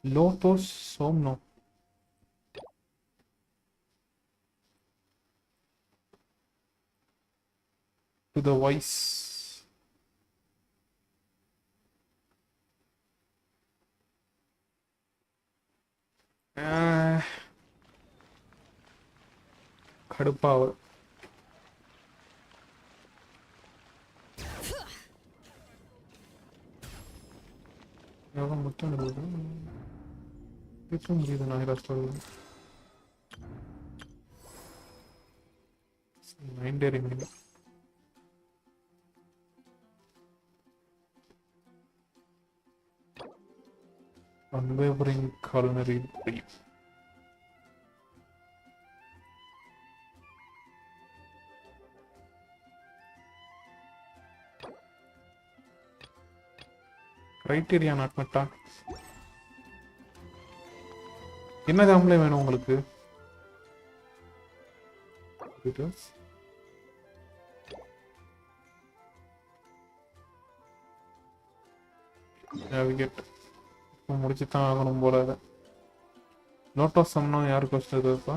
லோட்டோஸ் சோம்னோ. To the wise. கடுப்பாவு. எவ்வளோ முத்தம் எடுக்குது. இருக்க முடியுது நான் ஏதாவது 9 டே reminder. Unwavering culinary belief. Criteria not met. என்ன ஜாம்ல வேணும் உங்களுக்கு? Navigate. முடிச்சு தான் ஆகணும் போல. லோட்டோஸ் சம்னா யாருக்கு வச்சதுப்பா?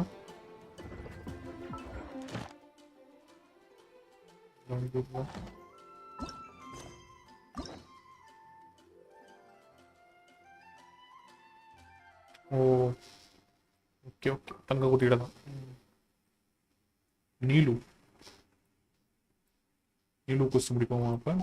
ஓ ஓகே தங்க குட்டியிடலாம். நீலு கொஸ்டின் முடிப்போமா அப்ப?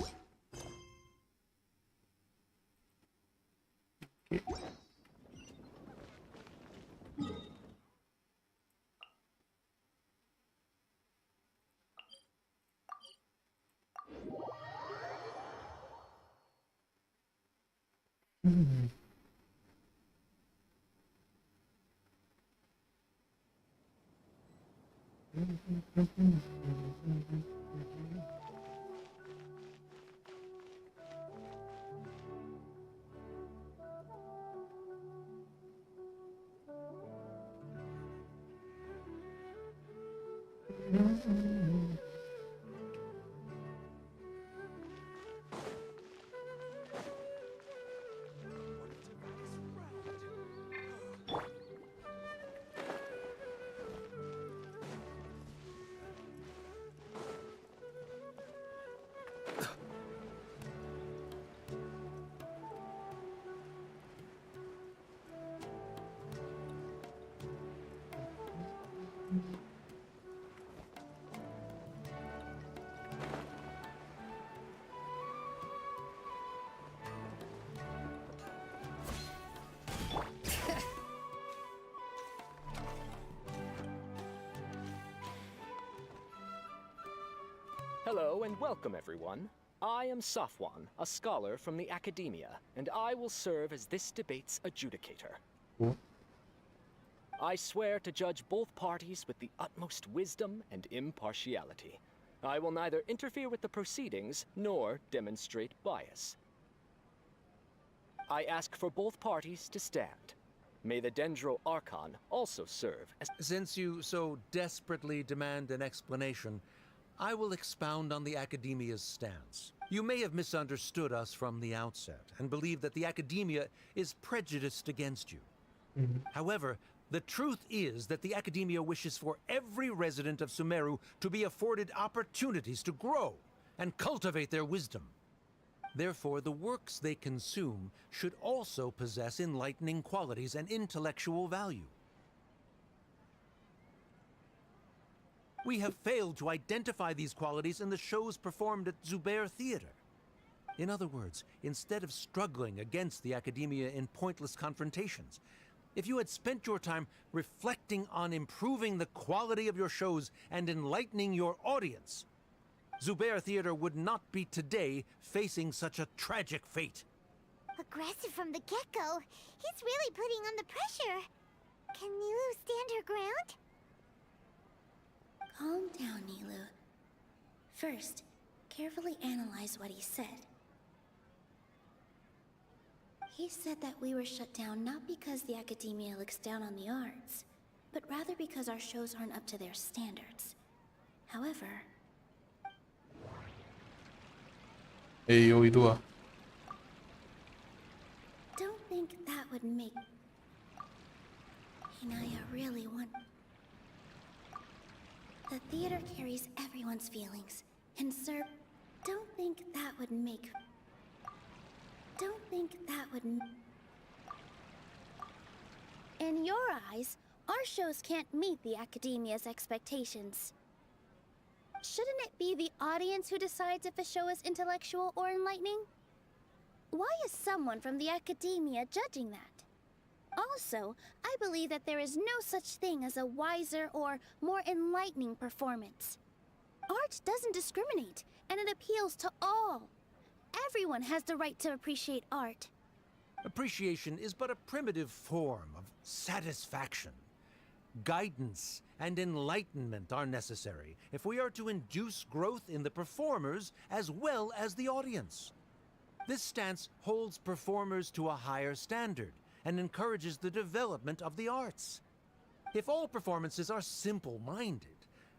Hello and welcome, everyone. I am Safwan, a scholar from the academia, and I will serve as this debate's adjudicator. I swear to judge both parties with the utmost wisdom and impartiality. I will neither interfere with the proceedings nor demonstrate bias. I ask for both parties to stand. May the Dendro Archon also serve as... Since you so desperately demand an explanation, I will expound on the Academia's stance. You may have misunderstood us from the outset and believe that the Academia is prejudiced against you. However, the truth is that the Academia wishes for every resident of Sumeru to be afforded opportunities to grow and cultivate their wisdom. Therefore, the works they consume should also possess enlightening qualities and intellectual value. We have failed to identify these qualities in the shows performed at Zubair Theater. In other words, instead of struggling against the Academia in pointless confrontations, if you had spent your time reflecting on improving the quality of your shows and enlightening your audience, Zubair Theater would not be today facing such a tragic fate. Aggressive from the get-go. He's really putting on the pressure. Can Nilu stand her ground? Calm down, Nilu. First, carefully analyze what he said. He said that we were shut down not because the Academia looks down on the arts, but rather because our shows aren't up to their standards. However... Yo, idua. Don't think that would make... Hinaya really want... The theater carries everyone's feelings, and sir, don't think that would make... Don't think that would... In your eyes, our shows can't meet the Academia's expectations. Shouldn't it be the audience who decides if a show is intellectual or enlightening? Why is someone from the Academia judging that? Also, I believe that there is no such thing as a wiser or more enlightening performance. Art doesn't discriminate, and it appeals to all. Everyone has the right to appreciate art. Appreciation is but a primitive form of satisfaction. Guidance and enlightenment are necessary if we are to induce growth in the performers as well as the audience. This stance holds performers to a higher standard and encourages the development of the arts. If all performances are simple-minded,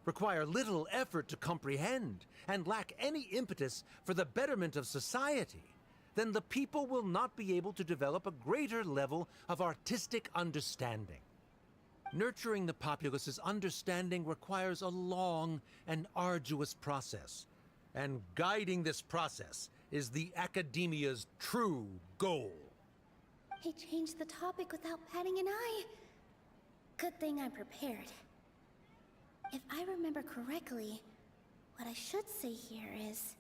require little effort to comprehend, and lack any impetus for the betterment of society, then the people will not be able to develop a greater level of artistic understanding. Nurturing the populace's understanding requires a long and arduous process, and guiding this process is the Academia's true goal. He changed the topic without batting an eye. Good thing I'm prepared. If I remember correctly, what I should say here is...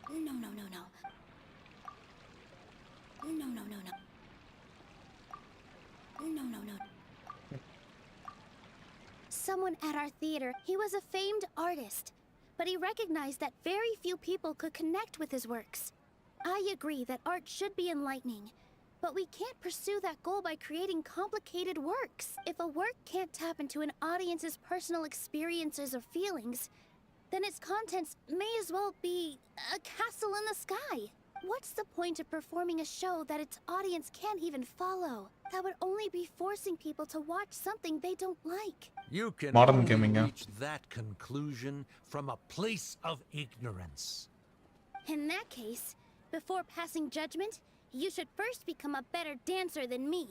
No. Someone at our theater, he was a famed artist, but he recognized that very few people could connect with his works. I agree that art should be enlightening, but we can't pursue that goal by creating complicated works. If a work can't tap into an audience's personal experiences or feelings, then its contents may as well be a castle in the sky. What's the point of performing a show that its audience can't even follow? That would only be forcing people to watch something they don't like. You can Modern only gaming, yeah. reach that conclusion from a place of ignorance. In that case, before passing judgment, you should first become a better dancer than me.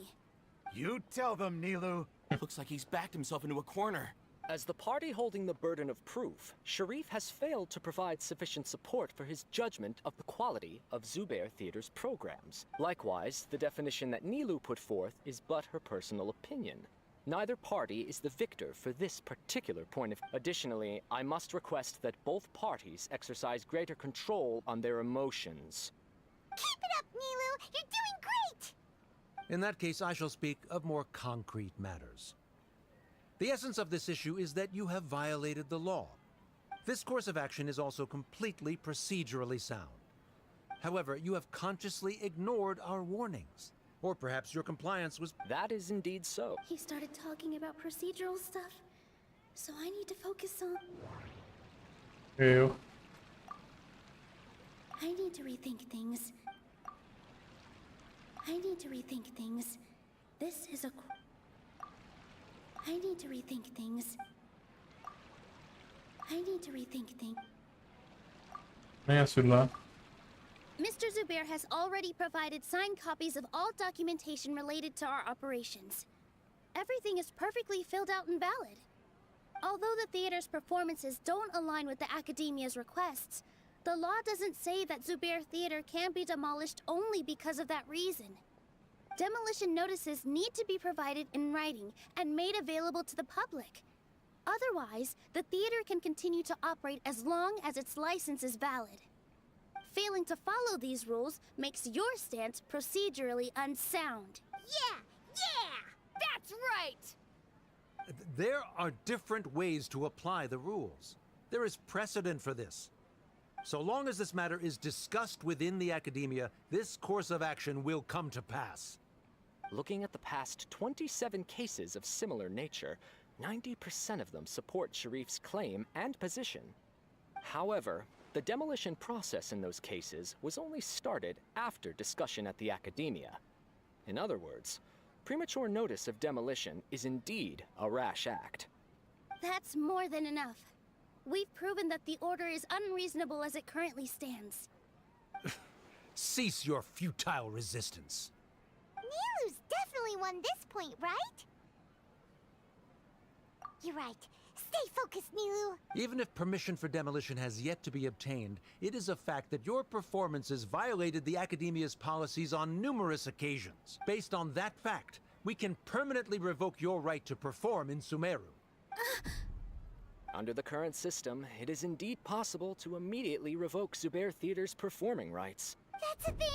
You tell them, Nilu. Looks like he's backed himself into a corner. As the party holding the burden of proof, Sharif has failed to provide sufficient support for his judgment of the quality of Zubair Theater's programs. Likewise, the definition that Nilu put forth is but her personal opinion. Neither party is the victor for this particular point of... Additionally, I must request that both parties exercise greater control on their emotions. Keep it up, Nilu! You're doing great! In that case, I shall speak of more concrete matters. The essence of this issue is that you have violated the law. This course of action is also completely procedurally sound. However, you have consciously ignored our warnings. Or perhaps your compliance was... That is indeed so. He started talking about procedural stuff, so I need to focus on... Ew. I need to rethink things. I need to rethink things. This is a... I need to rethink things. I need to rethink things. Ne yazıyor lan? Mr. Zubair has already provided signed copies of all documentation related to our operations. Everything is perfectly filled out and valid. Although the theater's performances don't align with the Academia's requests, the law doesn't say that Zubair Theater can be demolished only because of that reason. Demolition notices need to be provided in writing and made available to the public. Otherwise, the theater can continue to operate as long as its license is valid. Failing to follow these rules makes your stance procedurally unsound. Yeah! That's right! There are different ways to apply the rules. There is precedent for this. So long as this matter is discussed within the Academia, this course of action will come to pass. Looking at the past 27 cases of similar nature, 90% of them support Sharif's claim and position. However, the demolition process in those cases was only started after discussion at the Academia. In other words, premature notice of demolition is indeed a rash act. That's more than enough. We've proven that the order is unreasonable as it currently stands. Cease your futile resistance. Nilu's definitely won this point, right? You're right. Stay focused, Nilu. Even if permission for demolition has yet to be obtained, it is a fact that your performances violated the Academia's policies on numerous occasions. Based on that fact, we can permanently revoke your right to perform in Sumeru. Under the current system, it is indeed possible to immediately revoke Zubair Theater's performing rights. That's a thing?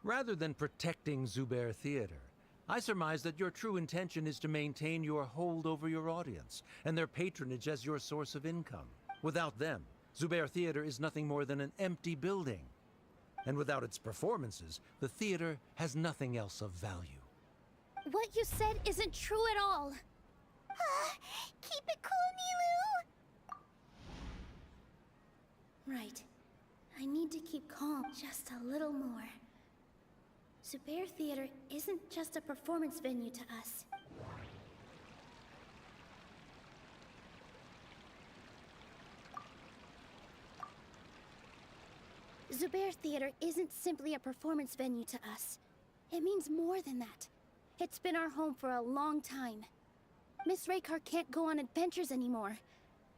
Rather than protecting Zubair Theater, I surmise that your true intention is to maintain your hold over your audience and their patronage as your source of income. Without them, Zubair Theater is nothing more than an empty building. And without its performances, the theater has nothing else of value. What you said isn't true at all. Keep it cool, Nilu. Right. I need to keep calm just a little more. Zubair Theater isn't just a performance venue to us. Zubair Theater isn't simply a performance venue to us. It means more than that. It's been our home for a long time. Miss Raykar can't go on adventures anymore,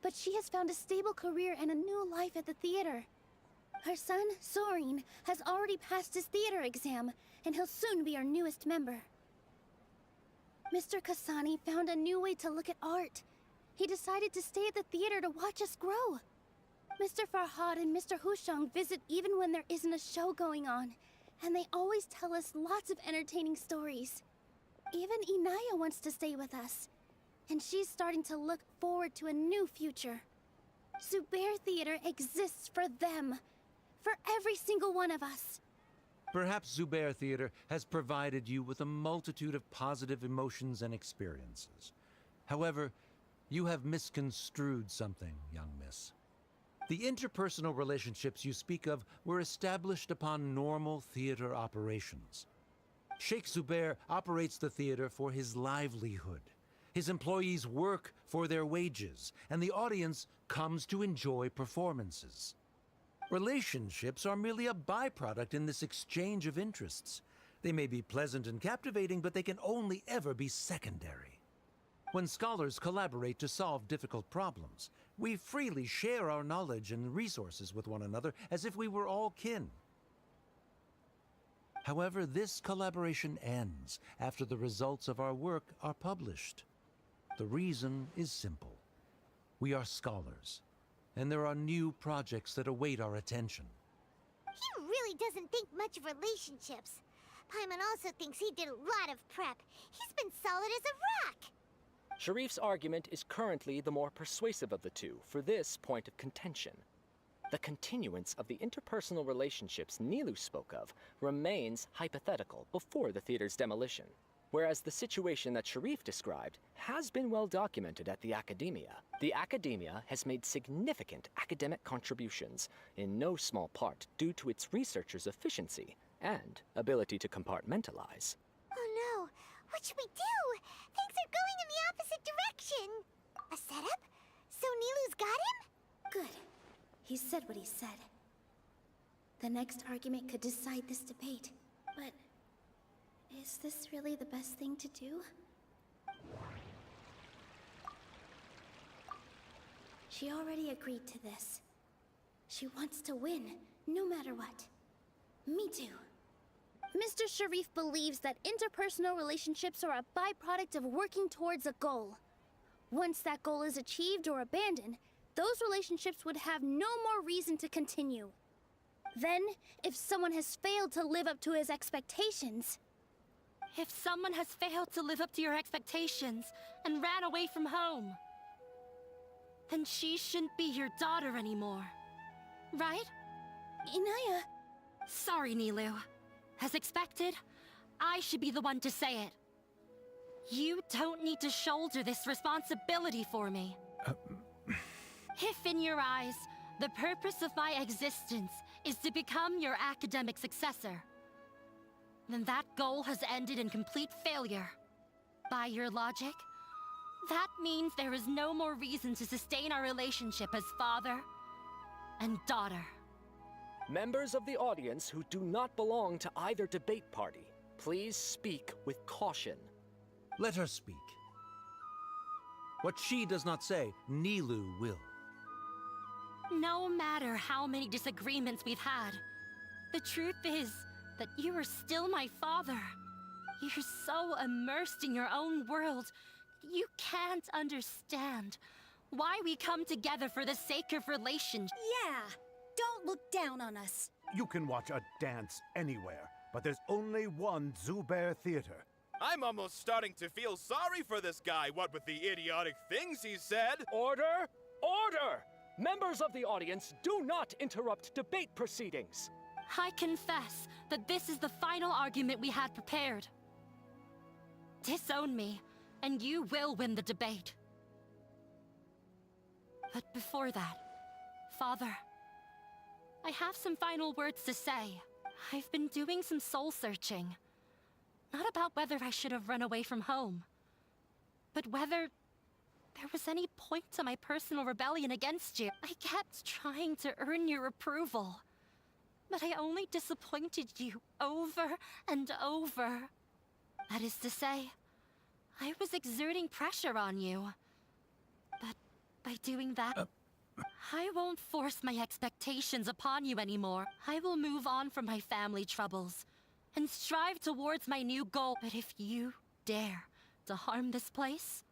but she has found a stable career and a new life at the theater. Her son, Sorin, has already passed his theater exam, and he'll soon be our newest member. Mr. Kasani found a new way to look at art. He decided to stay at the theater to watch us grow. Mr. Farhad and Mr. Hushang visit even when there isn't a show going on, and they always tell us lots of entertaining stories. Even Inaya wants to stay with us, and she's starting to look forward to a new future. Zubair Theater exists for them. For every single one of us. Perhaps Zubair Theater has provided you with a multitude of positive emotions and experiences. However, you have misconstrued something, young miss. The interpersonal relationships you speak of were established upon normal theater operations. Sheikh Zubair operates the theater for his livelihood. His employees work for their wages, and the audience comes to enjoy performances. Relationships are merely a byproduct in this exchange of interests. They may be pleasant and captivating, but they can only ever be secondary. When scholars collaborate to solve difficult problems, we freely share our knowledge and resources with one another as if we were all kin. However, this collaboration ends after the results of our work are published. The reason is simple. We are scholars, and there are new projects that await our attention. He really doesn't think much of relationships. Paimon also thinks he did a lot of prep. He's been solid as a rock. Sharif's argument is currently the more persuasive of the two for this point of contention. The continuance of the interpersonal relationships Nilu spoke of remains hypothetical before the theater's demolition, whereas the situation that Sharif described has been well documented at the Academia. The Academia has made significant academic contributions, in no small part due to its researchers' efficiency and ability to compartmentalize. Oh no, what should we do? Things are going in the opposite direction. A setup? So Nilu's got him? Good. He said what he said. The next argument could decide this debate. But is this really the best thing to do? She already agreed to this. She wants to win, no matter what. Me too. Mr. Sharif believes that interpersonal relationships are a byproduct of working towards a goal. Once that goal is achieved or abandoned, those relationships would have no more reason to continue. Then, if someone has failed to live up to his expectations... If someone has failed to live up to your expectations and ran away from home, then she shouldn't be your daughter anymore. Right? Inaya... Sorry, Nilu. As expected, I should be the one to say it. You don't need to shoulder this responsibility for me. If in your eyes, the purpose of my existence is to become your academic successor, then that goal has ended in complete failure. By your logic, that means there is no more reason to sustain our relationship as father and daughter. Members of the audience who do not belong to either debate party, please speak with caution. Let her speak. What she does not say, Nilu will. No matter how many disagreements we've had, the truth is that you are still my father. You're so immersed in your own world, you can't understand why we come together for the sake of relationship. Yeah, don't look down on us. You can watch a dance anywhere, but there's only one Zubair Theater. I'm almost starting to feel sorry for this guy, what with the idiotic things he said. Order! Order! Members of the audience, do not interrupt debate proceedings. I confess that this is the final argument we had prepared. Disown me, and you will win the debate. But before that, Father, I have some final words to say. I've been doing some soul searching. Not about whether I should have run away from home, but whether there was any point to my personal rebellion against you. I kept trying to earn your approval, but I only disappointed you over and over. That is to say, I was exerting pressure on you. But by doing that, I won't force my expectations upon you anymore. I will move on from my family troubles and strive towards my new goal. But if you dare to harm this place,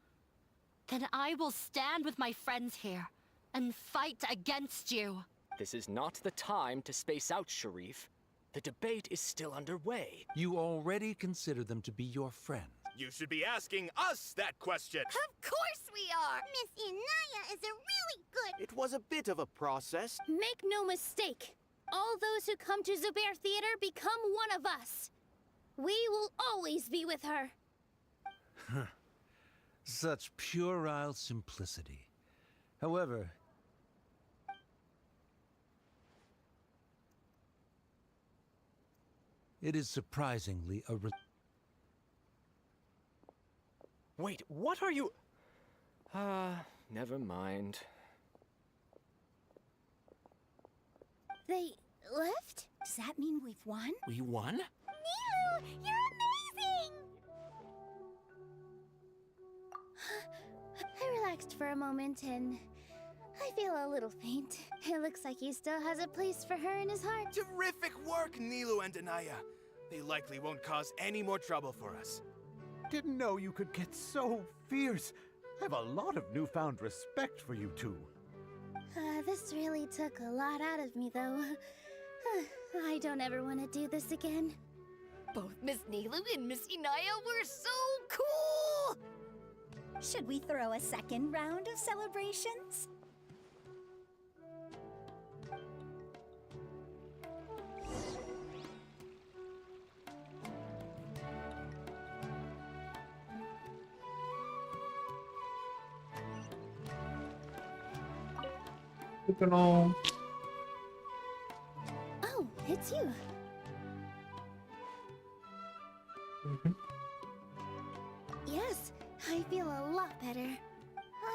then I will stand with my friends here and fight against you. This is not the time to space out, Sharif. The debate is still underway. You already consider them to be your friends. You should be asking us that question. Of course we are! Miss Inaya is a really good... It was a bit of a process. Make no mistake. All those who come to Zubair Theater become one of us. We will always be with her. Such puerile simplicity. However, it is surprisingly a Wait, what are you... never mind. They left? Does that mean we've won? We won? Nilu, you're amazing! I relaxed for a moment and I feel a little faint. It looks like he still has a place for her in his heart. Terrific work, Nilu and Anaya. They likely won't cause any more trouble for us. Didn't know you could get so fierce. I have a lot of newfound respect for you two. This really took a lot out of me, though. I don't ever want to do this again. Both Miss Nilu and Miss Inaya were so cool! Should we throw a second round of celebrations? இருக்கணும். Oh, it's you. Yes, I feel a lot better.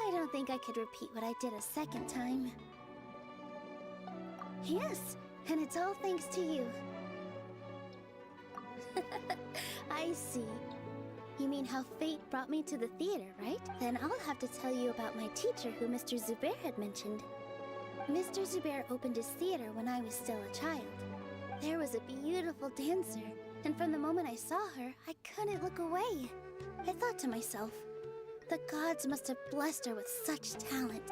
I don't think I could repeat what I did a second time. Yes, and it's all thanks to you. I see. You mean how fate brought me to the theater, right? Then I'll have to tell you about my teacher who Mr. Zubair had mentioned. Mr. Zubair opened his theater when I was still a child. There was a beautiful dancer, and from the moment I saw her, I couldn't look away. I thought to myself, the gods must have blessed her with such talent.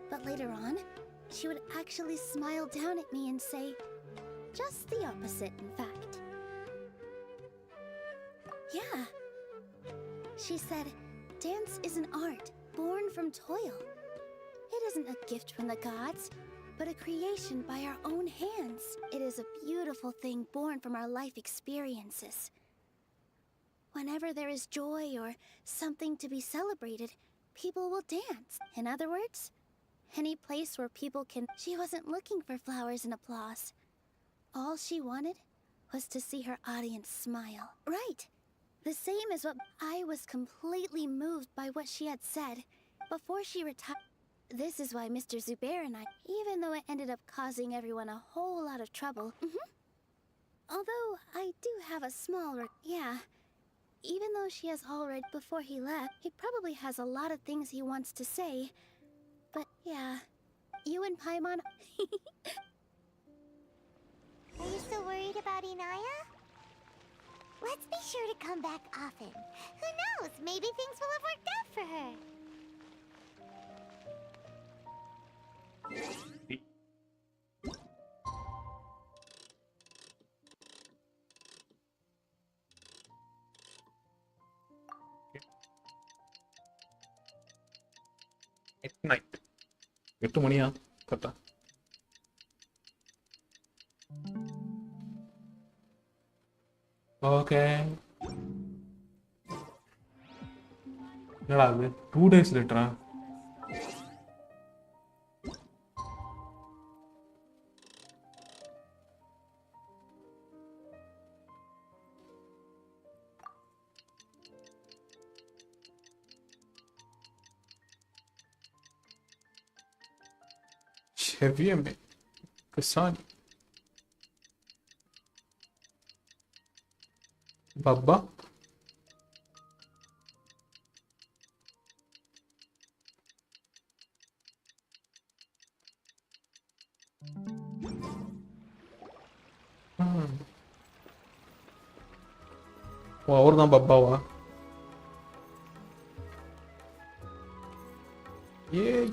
But later on, she would actually smile down at me and say, just the opposite, in fact. Yeah. She said, dance is an art born from toil. It isn't a gift from the gods, but a creation by our own hands. It is a beautiful thing born from our life experiences. Whenever there is joy or something to be celebrated, people will dance. In other words, any place where people can... She wasn't looking for flowers and applause. All she wanted was to see her audience smile. Right. The same as what... I was completely moved by what she had said before she retired. This is why Mr. Zubair and I, even though it ended up causing everyone a whole lot of trouble. Although I do have a small... Yeah. Even though she has already... Before he left, he probably has a lot of things he wants to say. But yeah, you and Paimon... Are you still worried about Inaya? Let's be sure to come back often. Who knows? Maybe things will have worked out for her. Midnight. 8 மணியா கரெக்டா? Okay. என்னடா அது 2 days லேட்டரா? Heavy Kasani. Baba. ஓ அவர் தான் பப்பாவா? ஏய்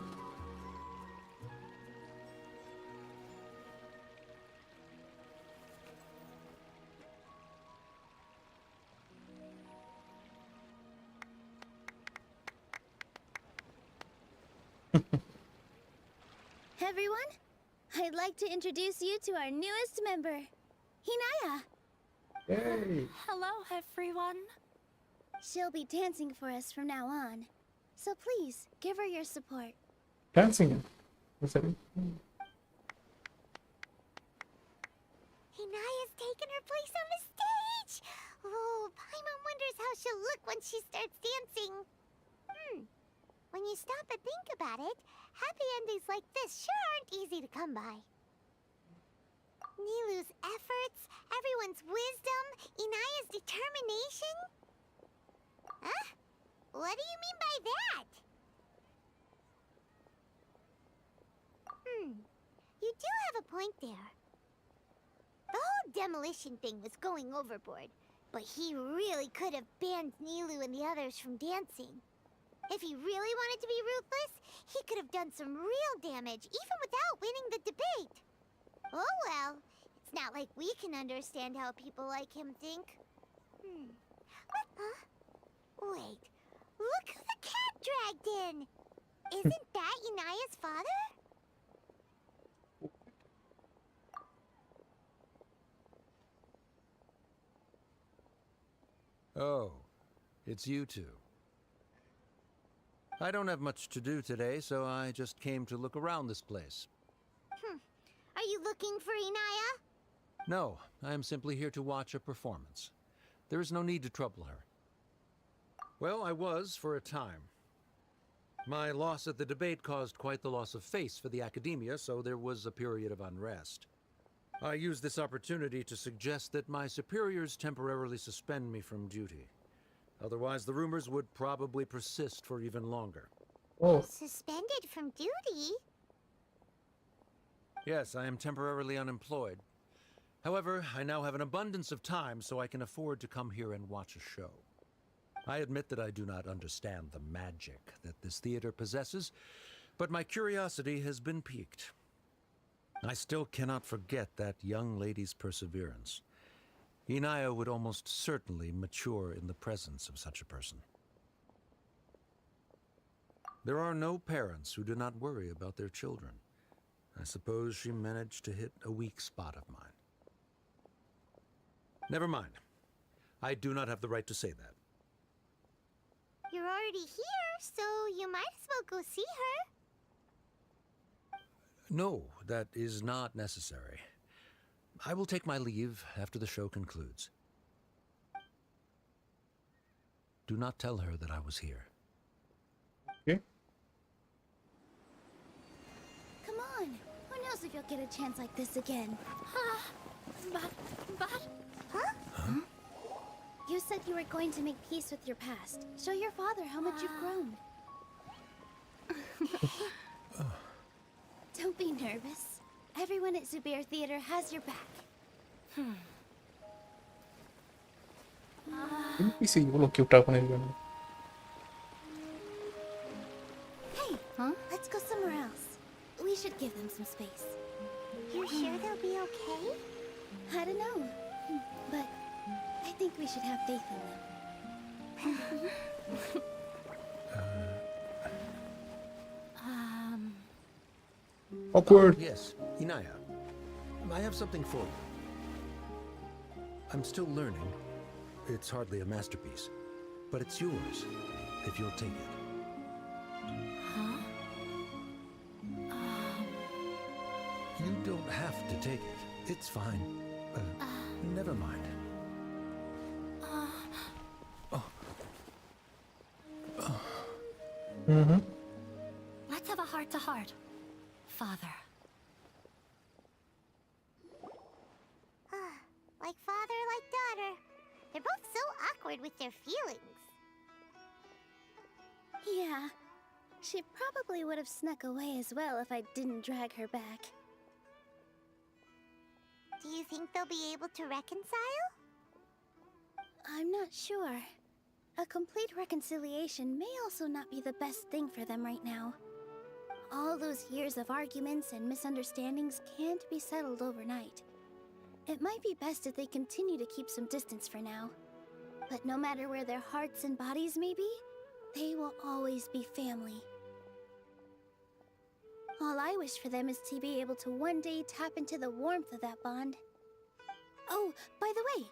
Everyone, I'd like to introduce you to our newest member, Hinaya. Hey. Hello, everyone. She'll be dancing for us from now on, so please give her your support. Dancing. What's that? Inaya's taken her place on the stage. Oh, Paimon wonders how she'll look when she starts dancing. When you stop and think about it, happy endings like this sure aren't easy to come by. Nilu's efforts, everyone's wisdom, Inaya's determination? Huh? What do you mean by that? You do have a point there. The whole demolition thing was going overboard, but he really could have banned Nilu and the others from dancing. If he really wanted to be ruthless, he could have done some real damage, even without winning the debate. Oh well, It's not like we can understand how people like him think. What? Huh? Wait. Look who the cat dragged in! Isn't that Inaya's father? Oh, it's you two. I don't have much to do today, so I just came to look around this place. Are you looking for Inaya? No, I am simply here to watch a performance. There is no need to trouble her. Well, I was for a time. My loss at the debate caused quite the loss of face for the academia, so there was a period of unrest. I used this opportunity to suggest that my superiors temporarily suspend me from duty. Otherwise, the rumors would probably persist for even longer. Oh. Suspended from duty? Yes, I am temporarily unemployed. However, I now have an abundance of time, so I can afford to come here and watch a show. I admit that I do not understand the magic that this theater possesses, but my curiosity has been piqued. I still cannot forget that young lady's perseverance. Inaya would almost certainly mature in the presence of such a person. There are no parents who do not worry about their children. I suppose she managed to hit a weak spot of mine. Never mind. I do not have the right to say that. You're already here, so you might as well go see her. No, that is not necessary. I will take my leave after the show concludes. Do not tell her that I was here. Okay. Come on. Who knows if you'll get a chance like this again? But... Huh? You said you were going to make peace with your past. Show your father how much you've grown. Don't be nervous. Everyone at Zubair Theater has your back. NPC இவ்வளவு கியூட்டா பண்ணிருக்காங்க. Hey, let's go somewhere else. We should give them some space. You're sure they'll be okay? I don't know, but I think we should have faith in them. Awkward. Yes, Inaya. I have something for you. I'm still learning. It's hardly a masterpiece, but it's yours if you'll take it. You don't have to take it. It's fine. Never mind. Let's have a heart-to-heart, Father. Like father, like daughter. They're both so awkward with their feelings. Yeah, she probably would have snuck away as well if I didn't drag her back. Do you think they'll be able to reconcile? I'm not sure. A complete reconciliation may also not be the best thing for them right now. All those years of arguments and misunderstandings can't be settled overnight. It might be best if they continue to keep some distance for now. But no matter where their hearts and bodies may be, they will always be family. All I wish for them is to be able to one day tap into the warmth of that bond. Oh, by the way,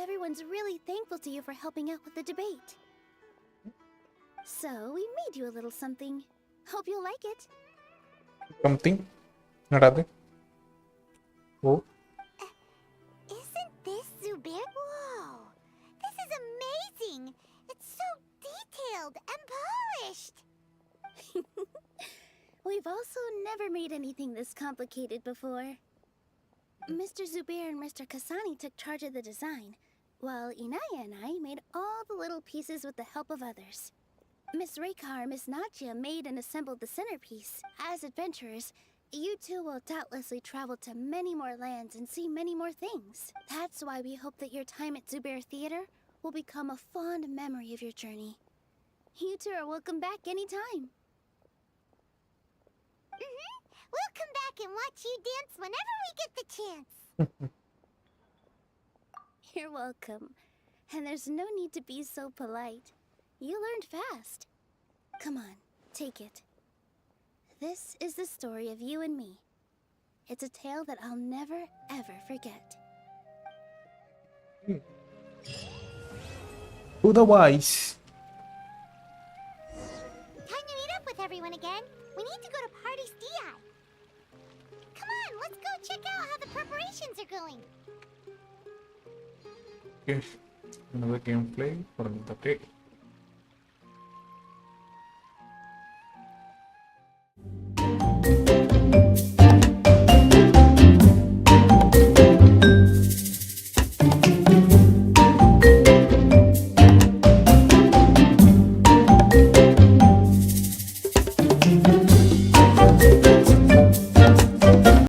everyone's really thankful to you for helping out with the debate. So, we made you a little something. Hope you'll like it. Something? Not Oh. Isn't this Zubair? Whoa! This is amazing! It's so detailed and polished! We've also never made anything this complicated before. Mr. Zubair and Mr. Kasani took charge of the design, while Inaya and I made all the little pieces with the help of others. Miss Reika or Miss Nadja made and assembled the centerpiece. As adventurers, you two will doubtlessly travel to many more lands and see many more things. That's why we hope that your time at Zubair Theater will become a fond memory of your journey. You two are welcome back anytime. We'll come back and watch you dance whenever we get the chance. You're welcome. And there's no need to be so polite. You learned fast. Come on, take it. This is the story of you and me. It's a tale that I'll never, ever forget. Otherwise, Time to meet up with everyone again. We need to go to Party's DI. Come on, let's go check out how the preparations are going. okay, another gameplay for the update.